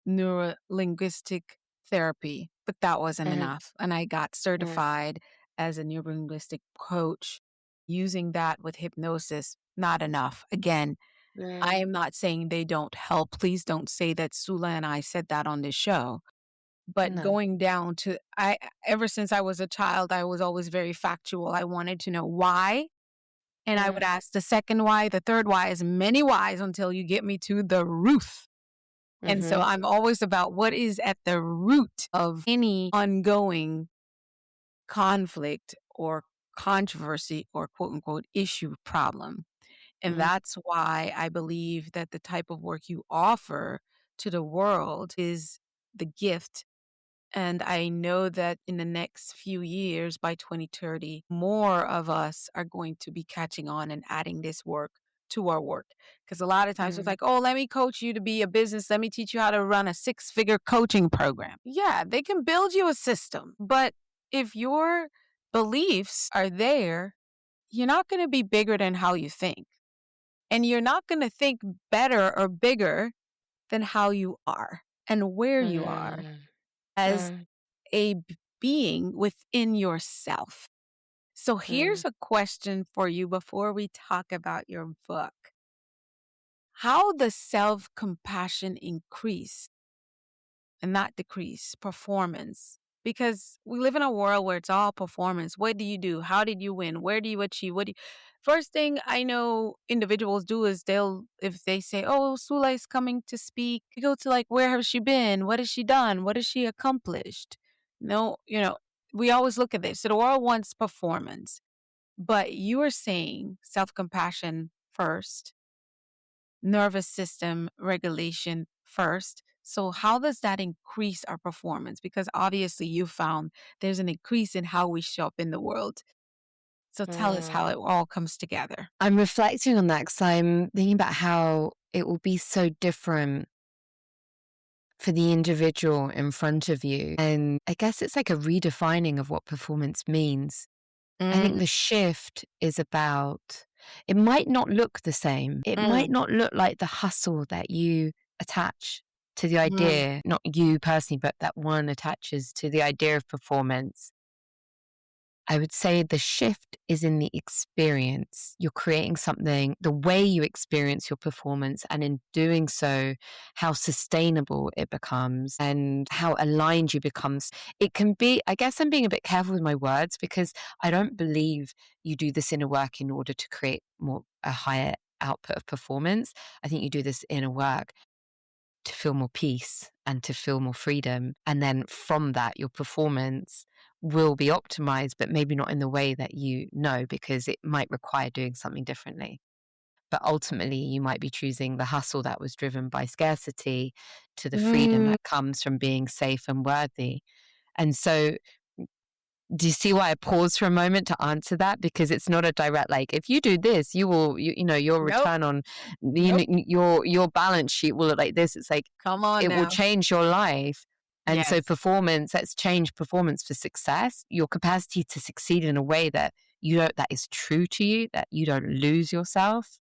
neurolinguistic therapy, but that wasn't enough. And I got certified as a neurolinguistic coach using that with hypnosis. Not enough. Again, I am not saying they don't help. Please don't say that Soulla and I said that on this show. But No. going down to, ever since I was a child, I was always very factual. I wanted to know why. And I would ask the second why, the third why, as many whys until you get me to the root. And so I'm always about what is at the root of any ongoing conflict or controversy or quote unquote issue problem. And that's why I believe that the type of work you offer to the world is the gift. And I know that in the next few years, by 2030, more of us are going to be catching on and adding this work to our work. Because a lot of times it's like, oh, let me coach you to be a business. Let me teach you how to run a 6-figure coaching program. Yeah, they can build you a system. But if your beliefs are there, you're not going to be bigger than how you think. And you're not going to think better or bigger than how you are and where you are as a being within yourself. So here's a question for you before we talk about your book. How does self-compassion increase and not decrease performance because we live in a world where it's all performance. What do you do? How did you win? Where do you achieve? First thing I know individuals do is if they say, oh, Soulla is coming to speak, you go to like, where has she been? What has she done? What has she accomplished? No, we always look at this. So the world wants performance, but you are saying self-compassion first, nervous system regulation first. So, how does that increase our performance? Because obviously, you found there's an increase in how we show up in the world. So, tell us how Mm. it all comes together. I'm reflecting on that because I'm thinking about how it will be so different for the individual in front of you. And I guess it's like a redefining of what performance means. I think Mm, the shift is about, it might not look the same. It might mm, not look like the hustle that you attach to the mm. idea, not you personally, but that one attaches to the idea of performance. I would say the shift is in the experience. You're creating something, the way you experience your performance, and in doing so, how sustainable it becomes and how aligned you becomes. It can be, I guess I'm being a bit careful with my words because I don't believe you do this inner work in order to create a higher output of performance. I think you do this inner work to feel more peace and to feel more freedom. And then from that, your performance will be optimized, but maybe not in the way that you know, because it might require doing something differently. But ultimately, you might be choosing the hustle that was driven by scarcity to the freedom Mm. that comes from being safe and worthy. And so, do you see why I pause for a moment to answer that? Because it's not a direct, like, if you do this, you will, your Nope. return on, Nope. your balance sheet will look like this. It's like, Come on it will now. change your life. And so Yes. performance, let's change performance for success, your capacity to succeed in a way that that is true to you, that you don't lose yourself.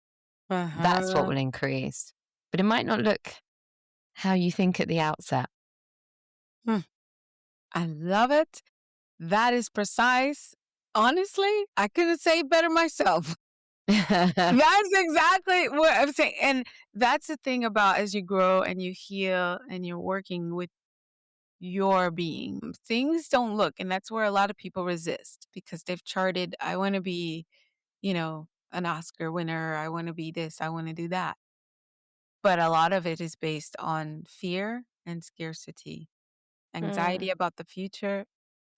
That's what Uh-huh. will increase. But it might not look how you think at the outset. Hmm. I love it. That is precise. Honestly, I couldn't say it better myself. That's exactly what I'm saying. And that's the thing about as you grow and you heal and you're working with your being, things don't look. And that's where a lot of people resist because they've charted, I want to be, an Oscar winner. I want to be this. I want to do that. But a lot of it is based on fear and scarcity, Mm. anxiety about the future,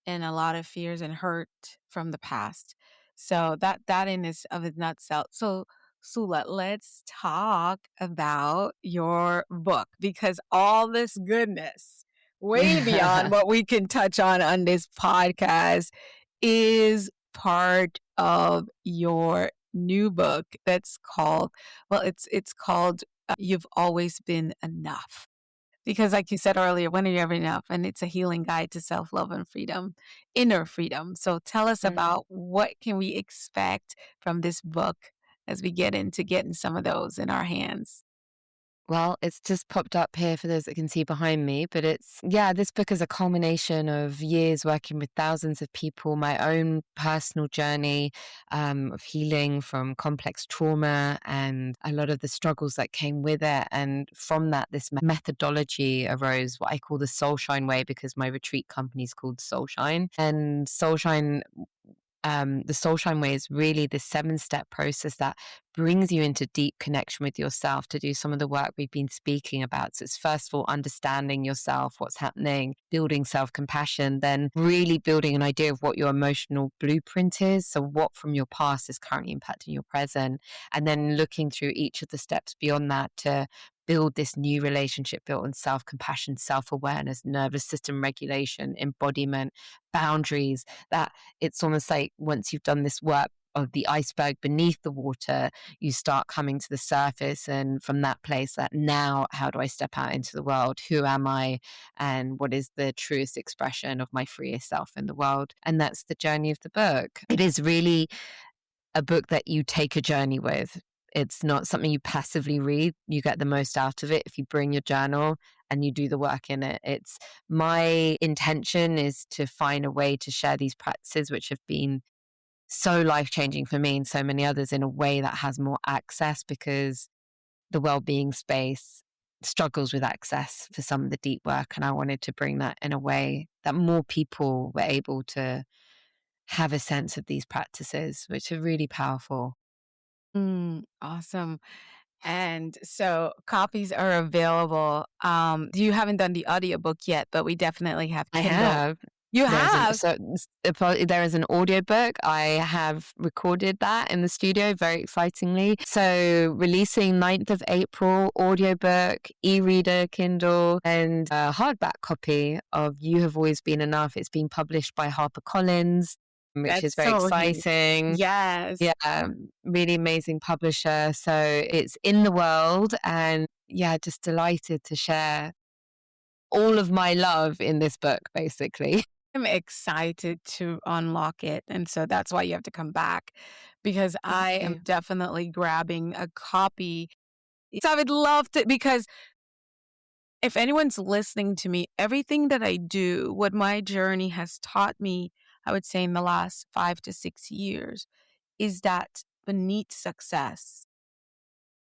and a lot of fears and hurt from the past. So that in is of its nutshell. So Sula, let's talk about your book because all this goodness, way beyond what we can touch on this podcast, is part of your new book that's called, well, it's called You've Always Been Enough. Because like you said earlier, when are you ever enough? And it's a healing guide to self-love and freedom, inner freedom. So tell us Mm. about what can we expect from this book as we get into getting some of those in our hands. Well, it's just popped up here for those that can see behind me. But this book is a culmination of years working with thousands of people, my own personal journey of healing from complex trauma and a lot of the struggles that came with it. And from that, this methodology arose, what I call the Soulshine Way, because my retreat company is called Soulshine. And the Soulshine Way is really the 7-step process that brings you into deep connection with yourself to do some of the work we've been speaking about. So it's first of all understanding yourself, what's happening, building self-compassion, then really building an idea of what your emotional blueprint is. So what from your past is currently impacting your present, and then looking through each of the steps beyond that to build this new relationship built on self-compassion, self-awareness, nervous system regulation, embodiment, boundaries, that it's almost like once you've done this work of the iceberg beneath the water, you start coming to the surface. And from that place, that now, how do I step out into the world? Who am I? And what is the truest expression of my freest self in the world? And that's the journey of the book. It is really a book that you take a journey with. It's not something you passively read. You get the most out of it if you bring your journal and you do the work in it. It's my intention is to find a way to share these practices, which have been so life changing for me and so many others, in a way that has more access, because the well-being space struggles with access for some of the deep work. And I wanted to bring that in a way that more people were able to have a sense of these practices, which are really powerful. Awesome. And so copies are available. You haven't done the audiobook yet, but we definitely have I Kindle. have. You There's an have? so there is an audiobook. I have recorded that in the studio, very excitingly. So releasing 9th of April, audiobook, e-reader, Kindle, and a hardback copy of You Have Always Been Enough. It's being published by HarperCollins, which is That's very so neat. exciting. Yes. Yeah, really amazing publisher. So it's in the world, and yeah, just delighted to share all of my love in this book, basically. I'm excited to unlock it. And so that's why you have to come back because Thank I am you. definitely grabbing a copy. So I would love to, because if anyone's listening to me, everything that I do, what my journey has taught me, I would say in the last 5 to 6 years, is that beneath success,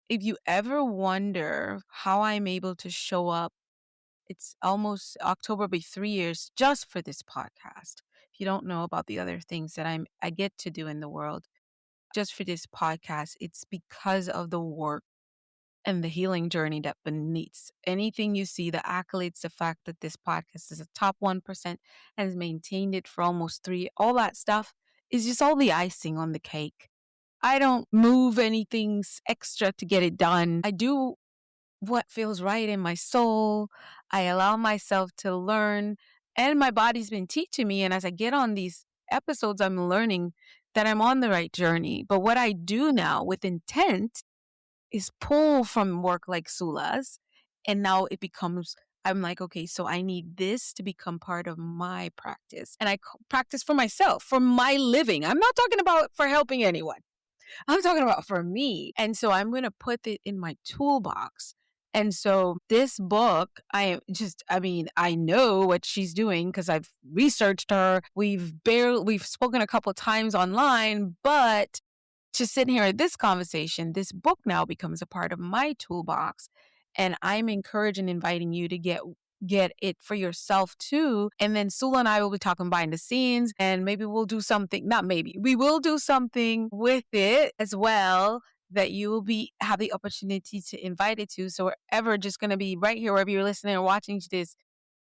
if you ever wonder how I'm able to show up, it's almost October will be 3 years just for this podcast. If you don't know about the other things that I get to do in the world, just for this podcast, it's because of the work and the healing journey that beneath anything you see, the accolades, the fact that this podcast is a top 1% and has maintained it for almost three, all that stuff is just all the icing on the cake. I don't move anything extra to get it done. I do what feels right in my soul. I allow myself to learn, and my body's been teaching me. And as I get on these episodes, I'm learning that I'm on the right journey. But what I do now with intent is pull from work like Soula's. And now it becomes, I'm like, okay, so I need this to become part of my practice. And I practice for myself, for my living. I'm not talking about for helping anyone. I'm talking about for me. And so I'm going to put it in my toolbox. And so this book, I mean, I know what she's doing because I've researched her. We've spoken a couple of times online, but just sitting here at this conversation, this book now becomes a part of my toolbox. And I'm encouraging, inviting you to get it for yourself too. And then Soulla and I will be talking behind the scenes, and maybe we'll do something, not maybe, we will do something with it as well that you will have the opportunity to invite it to. So wherever, just going to be right here, wherever you're listening or watching to this,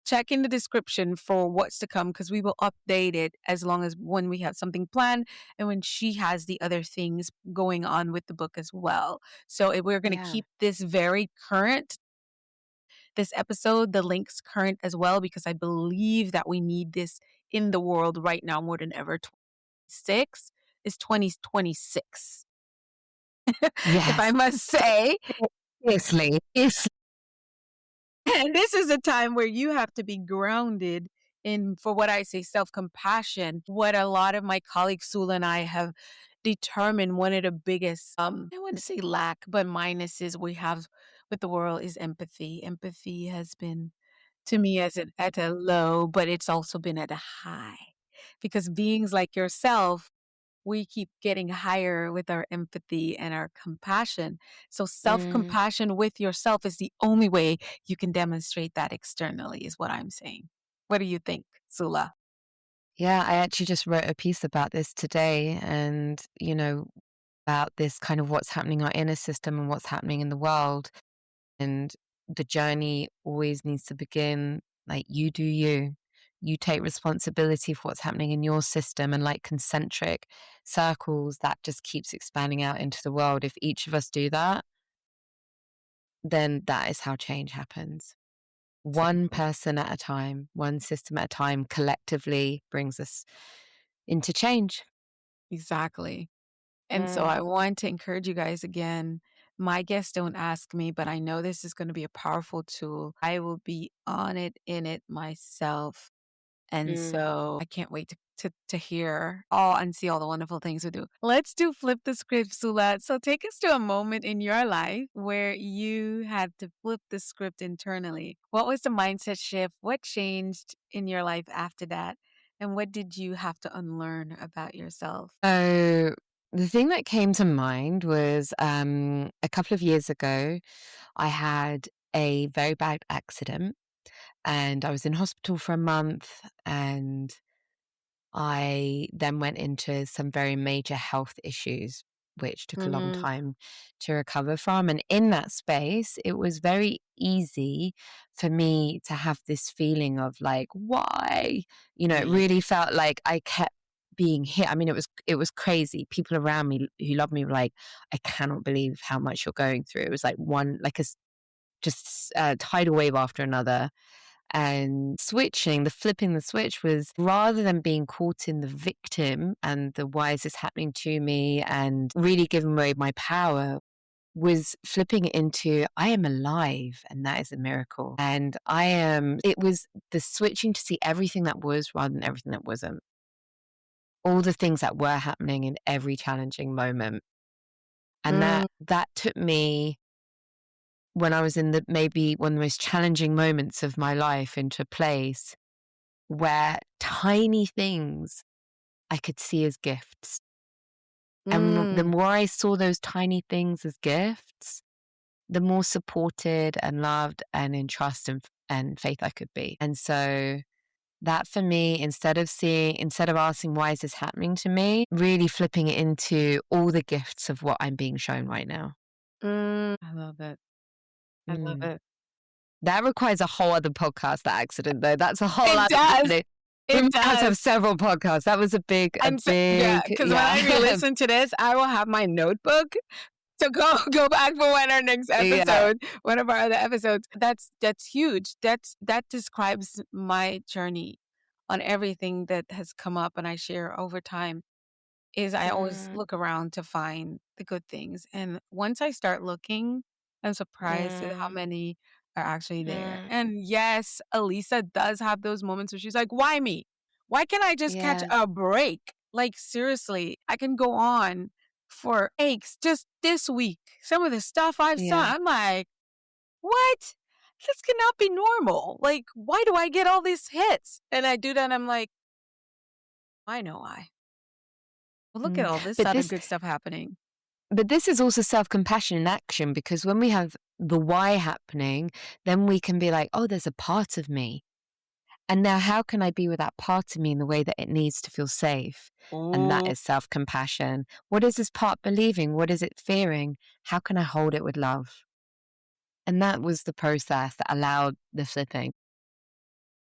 check in the description for what's to come because we will update it as long as when we have something planned and when she has the other things going on with the book as well. So we're going to Yeah. keep this very current, this episode, the link's current as well, because I believe that we need this in the world right now more than ever. 26 is 2026, if I Yes. must say. Seriously. Yes. And this is a time where you have to be grounded in, for what I say, self-compassion. What a lot of my colleagues, Soulla and I, have determined one of the biggest, I wouldn't say lack, but minuses we have with the world is empathy. Empathy has been, to me, at a low, but it's also been at a high. Because beings like yourself, we keep getting higher with our empathy and our compassion. So Mm, self-compassion with yourself is the only way you can demonstrate that externally, is what I'm saying. What do you think, Soulla? yeah, I actually just wrote a piece about this today and, about this kind of what's happening in our inner system and what's happening in the world. And the journey always needs to begin like you do you. You take responsibility for what's happening in your system and like concentric circles that just keeps expanding out into the world. If each of us do that, then that is how change happens. One Exactly. person at a time, one system at a time, collectively brings us into change. Exactly. And so Mm, I want to encourage you guys again. My guests don't ask me, but I know this is going to be a powerful tool. I will be on it, in it myself. And mm. so I can't wait to hear all and see all the wonderful things we do. Let's do flip the script, Soulla. So take us to a moment in your life where you had to flip the script internally. What was the mindset shift? What changed in your life after that? And what did you have to unlearn about yourself? So the thing that came to mind was a couple of years ago, I had a very bad accident and I was in hospital for a month, and I then went into some very major health issues, which took a long time to recover from. And in that space, it was very easy for me to have this feeling of like, why? It really felt like I kept being hit. I mean, it was crazy. People around me who loved me were like, I cannot believe how much you're going through. It was like just a tidal wave after another. And flipping the switch was, rather than being caught in the victim and the why is this happening to me and really giving away my power, was flipping it into I am alive and that is a miracle. And it was the switching to see everything that was rather than everything that wasn't. All the things that were happening in every challenging moment. And that took me, when I was in maybe one of the most challenging moments of my life, into a place where tiny things I could see as gifts. And the more I saw those tiny things as gifts, the more supported and loved and in trust and faith I could be. And so that for me, instead of asking, why is this happening to me, really flipping it into all the gifts of what I'm being shown right now. I love it. I love Mm. it. That requires a whole other podcast, that accident, though. That's a whole It other does. thing. It We might have to have does. several podcasts. That was a big, Because when I re-listen to this, I will have my notebook to go back for our next Yeah. episode, one of our other episodes. That's huge. That describes my journey on everything that has come up and I share over time. Is I always look around to find the good things. And once I start looking, I'm surprised at how many are actually there. And yes, Alisa does have those moments where she's like, why me? Why can't I just catch Yeah. a break? Like, seriously, I can go on for aches just this week. Some of the stuff I've saw, Yeah. I'm like, what? This cannot be normal. Like, why do I get all these hits? And I do that and I'm like, I know why. Well, look at all this But other this good stuff happening. but this is also self-compassion in action, because when we have the why happening, then we can be like, oh, there's a part of me. And now how can I be with that part of me in the way that it needs to feel safe? And that Oh, is self-compassion. What is this part believing? What is it fearing? How can I hold it with love? And that was the process that allowed the flipping.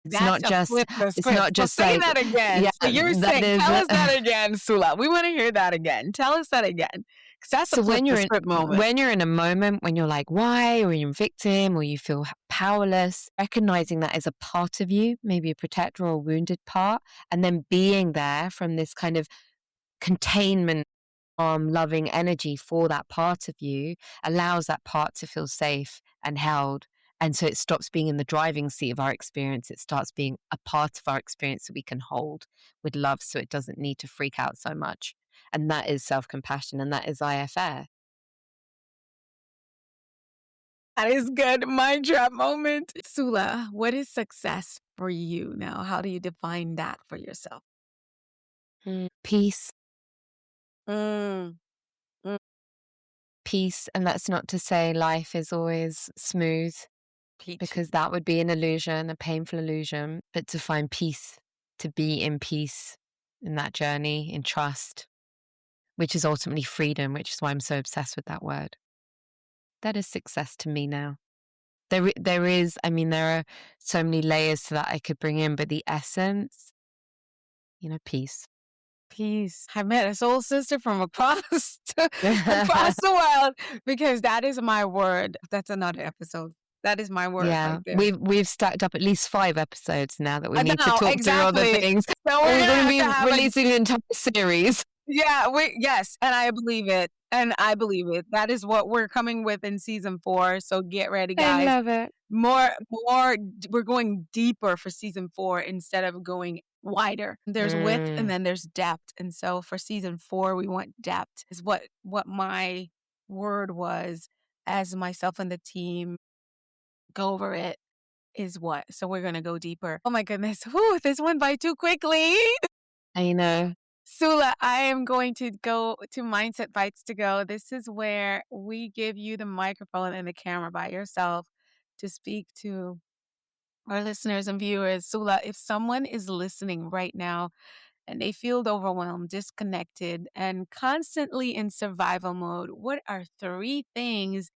It's that's not a flip the it's script. not So just say like, that again. yeah, So you're that saying, is tell us that again, Soulla. We want to hear that again. Tell us that again. Because that's a so flip the script moment. when you're in a moment when you're like, why, or you're a victim, or you feel powerless, recognizing that as a part of you, maybe a protector or a wounded part, and then being there from this kind of containment, loving energy for that part of you, allows that part to feel safe and held. And so it stops being in the driving seat of our experience. It starts being a part of our experience that we can hold with love, so it doesn't need to freak out so much. And that is self-compassion, and that is IFR. That is good. Mind drop moment. Soulla, what is success for you now? How do you define that for yourself? Peace. Mm, Peace. And that's not to say life is always smooth, peachy. because that would be an illusion, a painful illusion. But to find peace, to be in peace in that journey, in trust, which is ultimately freedom, which is why I'm so obsessed with that word. That is success to me now. There are so many layers to that I could bring in, but the essence, peace. Peace. I met a soul sister from across across the world, because that is my word. That's another episode. That is my word Yeah, right there. we've stacked up at least 5 episodes now that we need to No, talk through other exactly. things. So We're we're going gonna to have be to have releasing an entire series. Yeah, yes, and I believe it. And I believe it. That is what we're coming with in season 4. So get ready, I guys. love it. More, we're going deeper for season 4 instead of going wider. There's width and then there's depth. And so for season 4, we want depth, is what my word was, as myself and the team go over it, is what. So we're going to go deeper. Oh my goodness. Whew, this went by too quickly. I know. Soulla, I am going to go to Mindset Bites to go. This is where we give you the microphone and the camera by yourself to speak to our listeners and viewers. Soulla, if someone is listening right now and they feel overwhelmed, disconnected, and constantly in survival mode, what are 3 things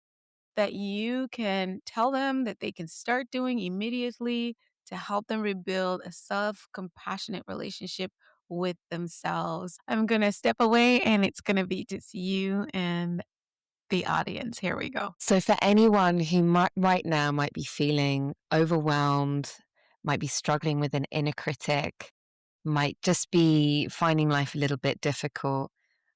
that you can tell them that they can start doing immediately to help them rebuild a self-compassionate relationship with themselves? I'm going to step away and it's going to be just you and the audience. Here we go. So for anyone who right now might be feeling overwhelmed, might be struggling with an inner critic, might just be finding life a little bit difficult,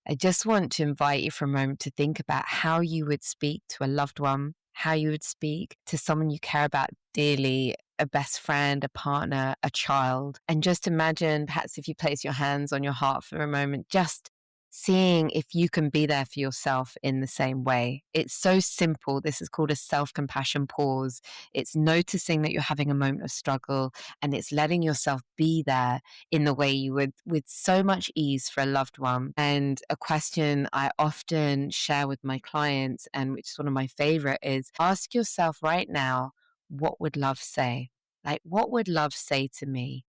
I just want to invite you for a moment to think about how you would speak to a loved one, how you would speak to someone you care about dearly, a best friend, a partner, a child. And just imagine, perhaps if you place your hands on your heart for a moment, just seeing if you can be there for yourself in the same way. It's so simple. This is called a self-compassion pause. It's noticing that you're having a moment of struggle and it's letting yourself be there in the way you would with so much ease for a loved one. And a question I often share with my clients, and which is one of my favorite, is ask yourself right now, what would love say? Like, what would love say to me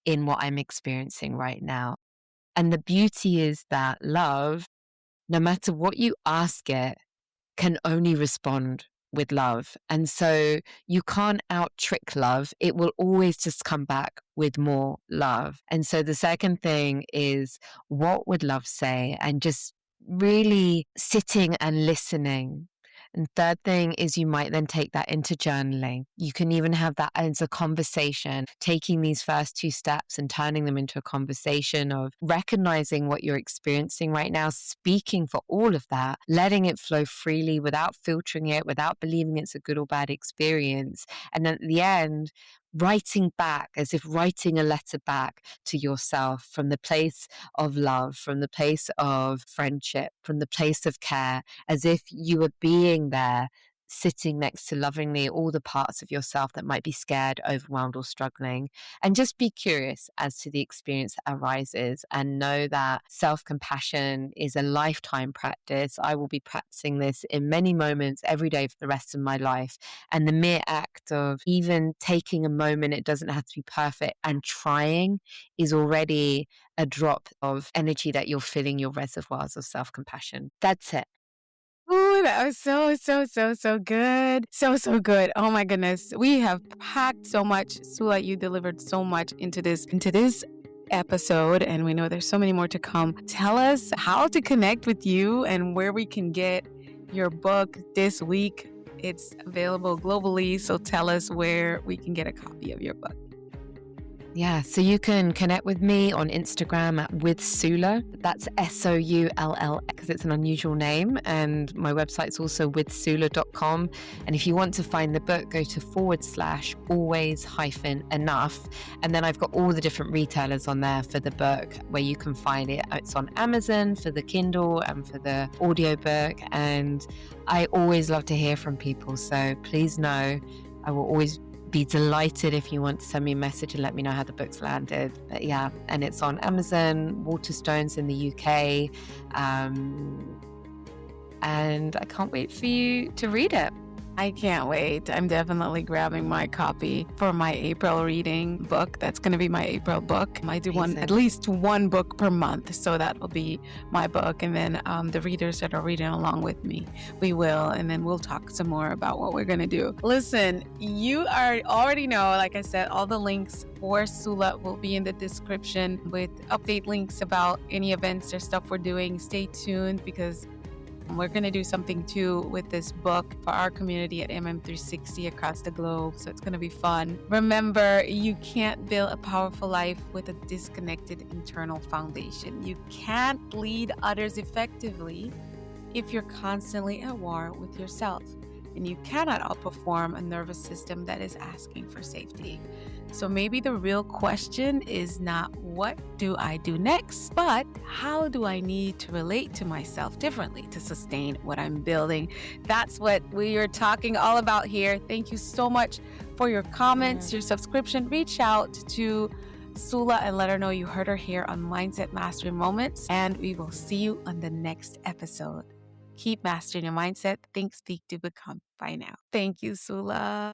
in what I'm experiencing right now? And the beauty is that love, no matter what you ask it, can only respond with love. And so you can't out trick love. It will always just come back with more love. And so the second thing is, what would love say? And just really sitting and listening. And third thing is, you might then take that into journaling. You can even have that as a conversation, taking these first 2 steps and turning them into a conversation of recognizing what you're experiencing right now, speaking for all of that, letting it flow freely without filtering it, without believing it's a good or bad experience. And then at the end, writing back as if writing a letter back to yourself from the place of love, from the place of friendship, from the place of care, as if you were being there, sitting next to lovingly all the parts of yourself that might be scared, overwhelmed, or struggling. And just be curious as to the experience that arises, and know that self-compassion is a lifetime practice. I will be practicing this in many moments every day for the rest of my life. And the mere act of even taking a moment, it doesn't have to be perfect, and trying is already a drop of energy that you're filling your reservoirs of self-compassion. That's it. Ooh, that was so good. So good. Oh my goodness. We have packed so much. Soulla, you delivered so much into this episode, and we know there's so many more to come. Tell us how to connect with you and where we can get your book this week. It's available globally, so tell us where we can get a copy of your book. Yeah, so you can connect with me on Instagram at with Soulla. That's Soull, because it's an unusual name. And my website's also withsoulla.com. And if you want to find the book, go to /always-enough. And then I've got all the different retailers on there for the book where you can find it. It's on Amazon for the Kindle and for the audiobook. And I always love to hear from people. So please know I will always be delighted if you want to send me a message and let me know how the book's landed. But yeah, and it's on Amazon, Waterstones in the UK, and I can't wait for you to read it. I can't wait. I'm definitely grabbing my copy for my April reading book. That's going to be my April book. I do at least one book per month. So that will be my book. And then the readers that are reading along with me, we will. And then we'll talk some more about what we're going to do. Listen, you already know, like I said, all the links for Soulla will be in the description with update links about any events or stuff we're doing. Stay tuned, because we're going to do something too with this book for our community at MM360 across the globe. So it's going to be fun. Remember, you can't build a powerful life with a disconnected internal foundation. You can't lead others effectively if you're constantly at war with yourself. And you cannot outperform a nervous system that is asking for safety. So maybe the real question is not what do I do next, but how do I need to relate to myself differently to sustain what I'm building? That's what we are talking all about here. Thank you so much for your comments, your subscription. Reach out to Soulla and let her know you heard her here on Mindset Mastery Moments. And we will see you on the next episode. Keep mastering your mindset. Think, speak, to become. Bye now. Thank you, Soulla.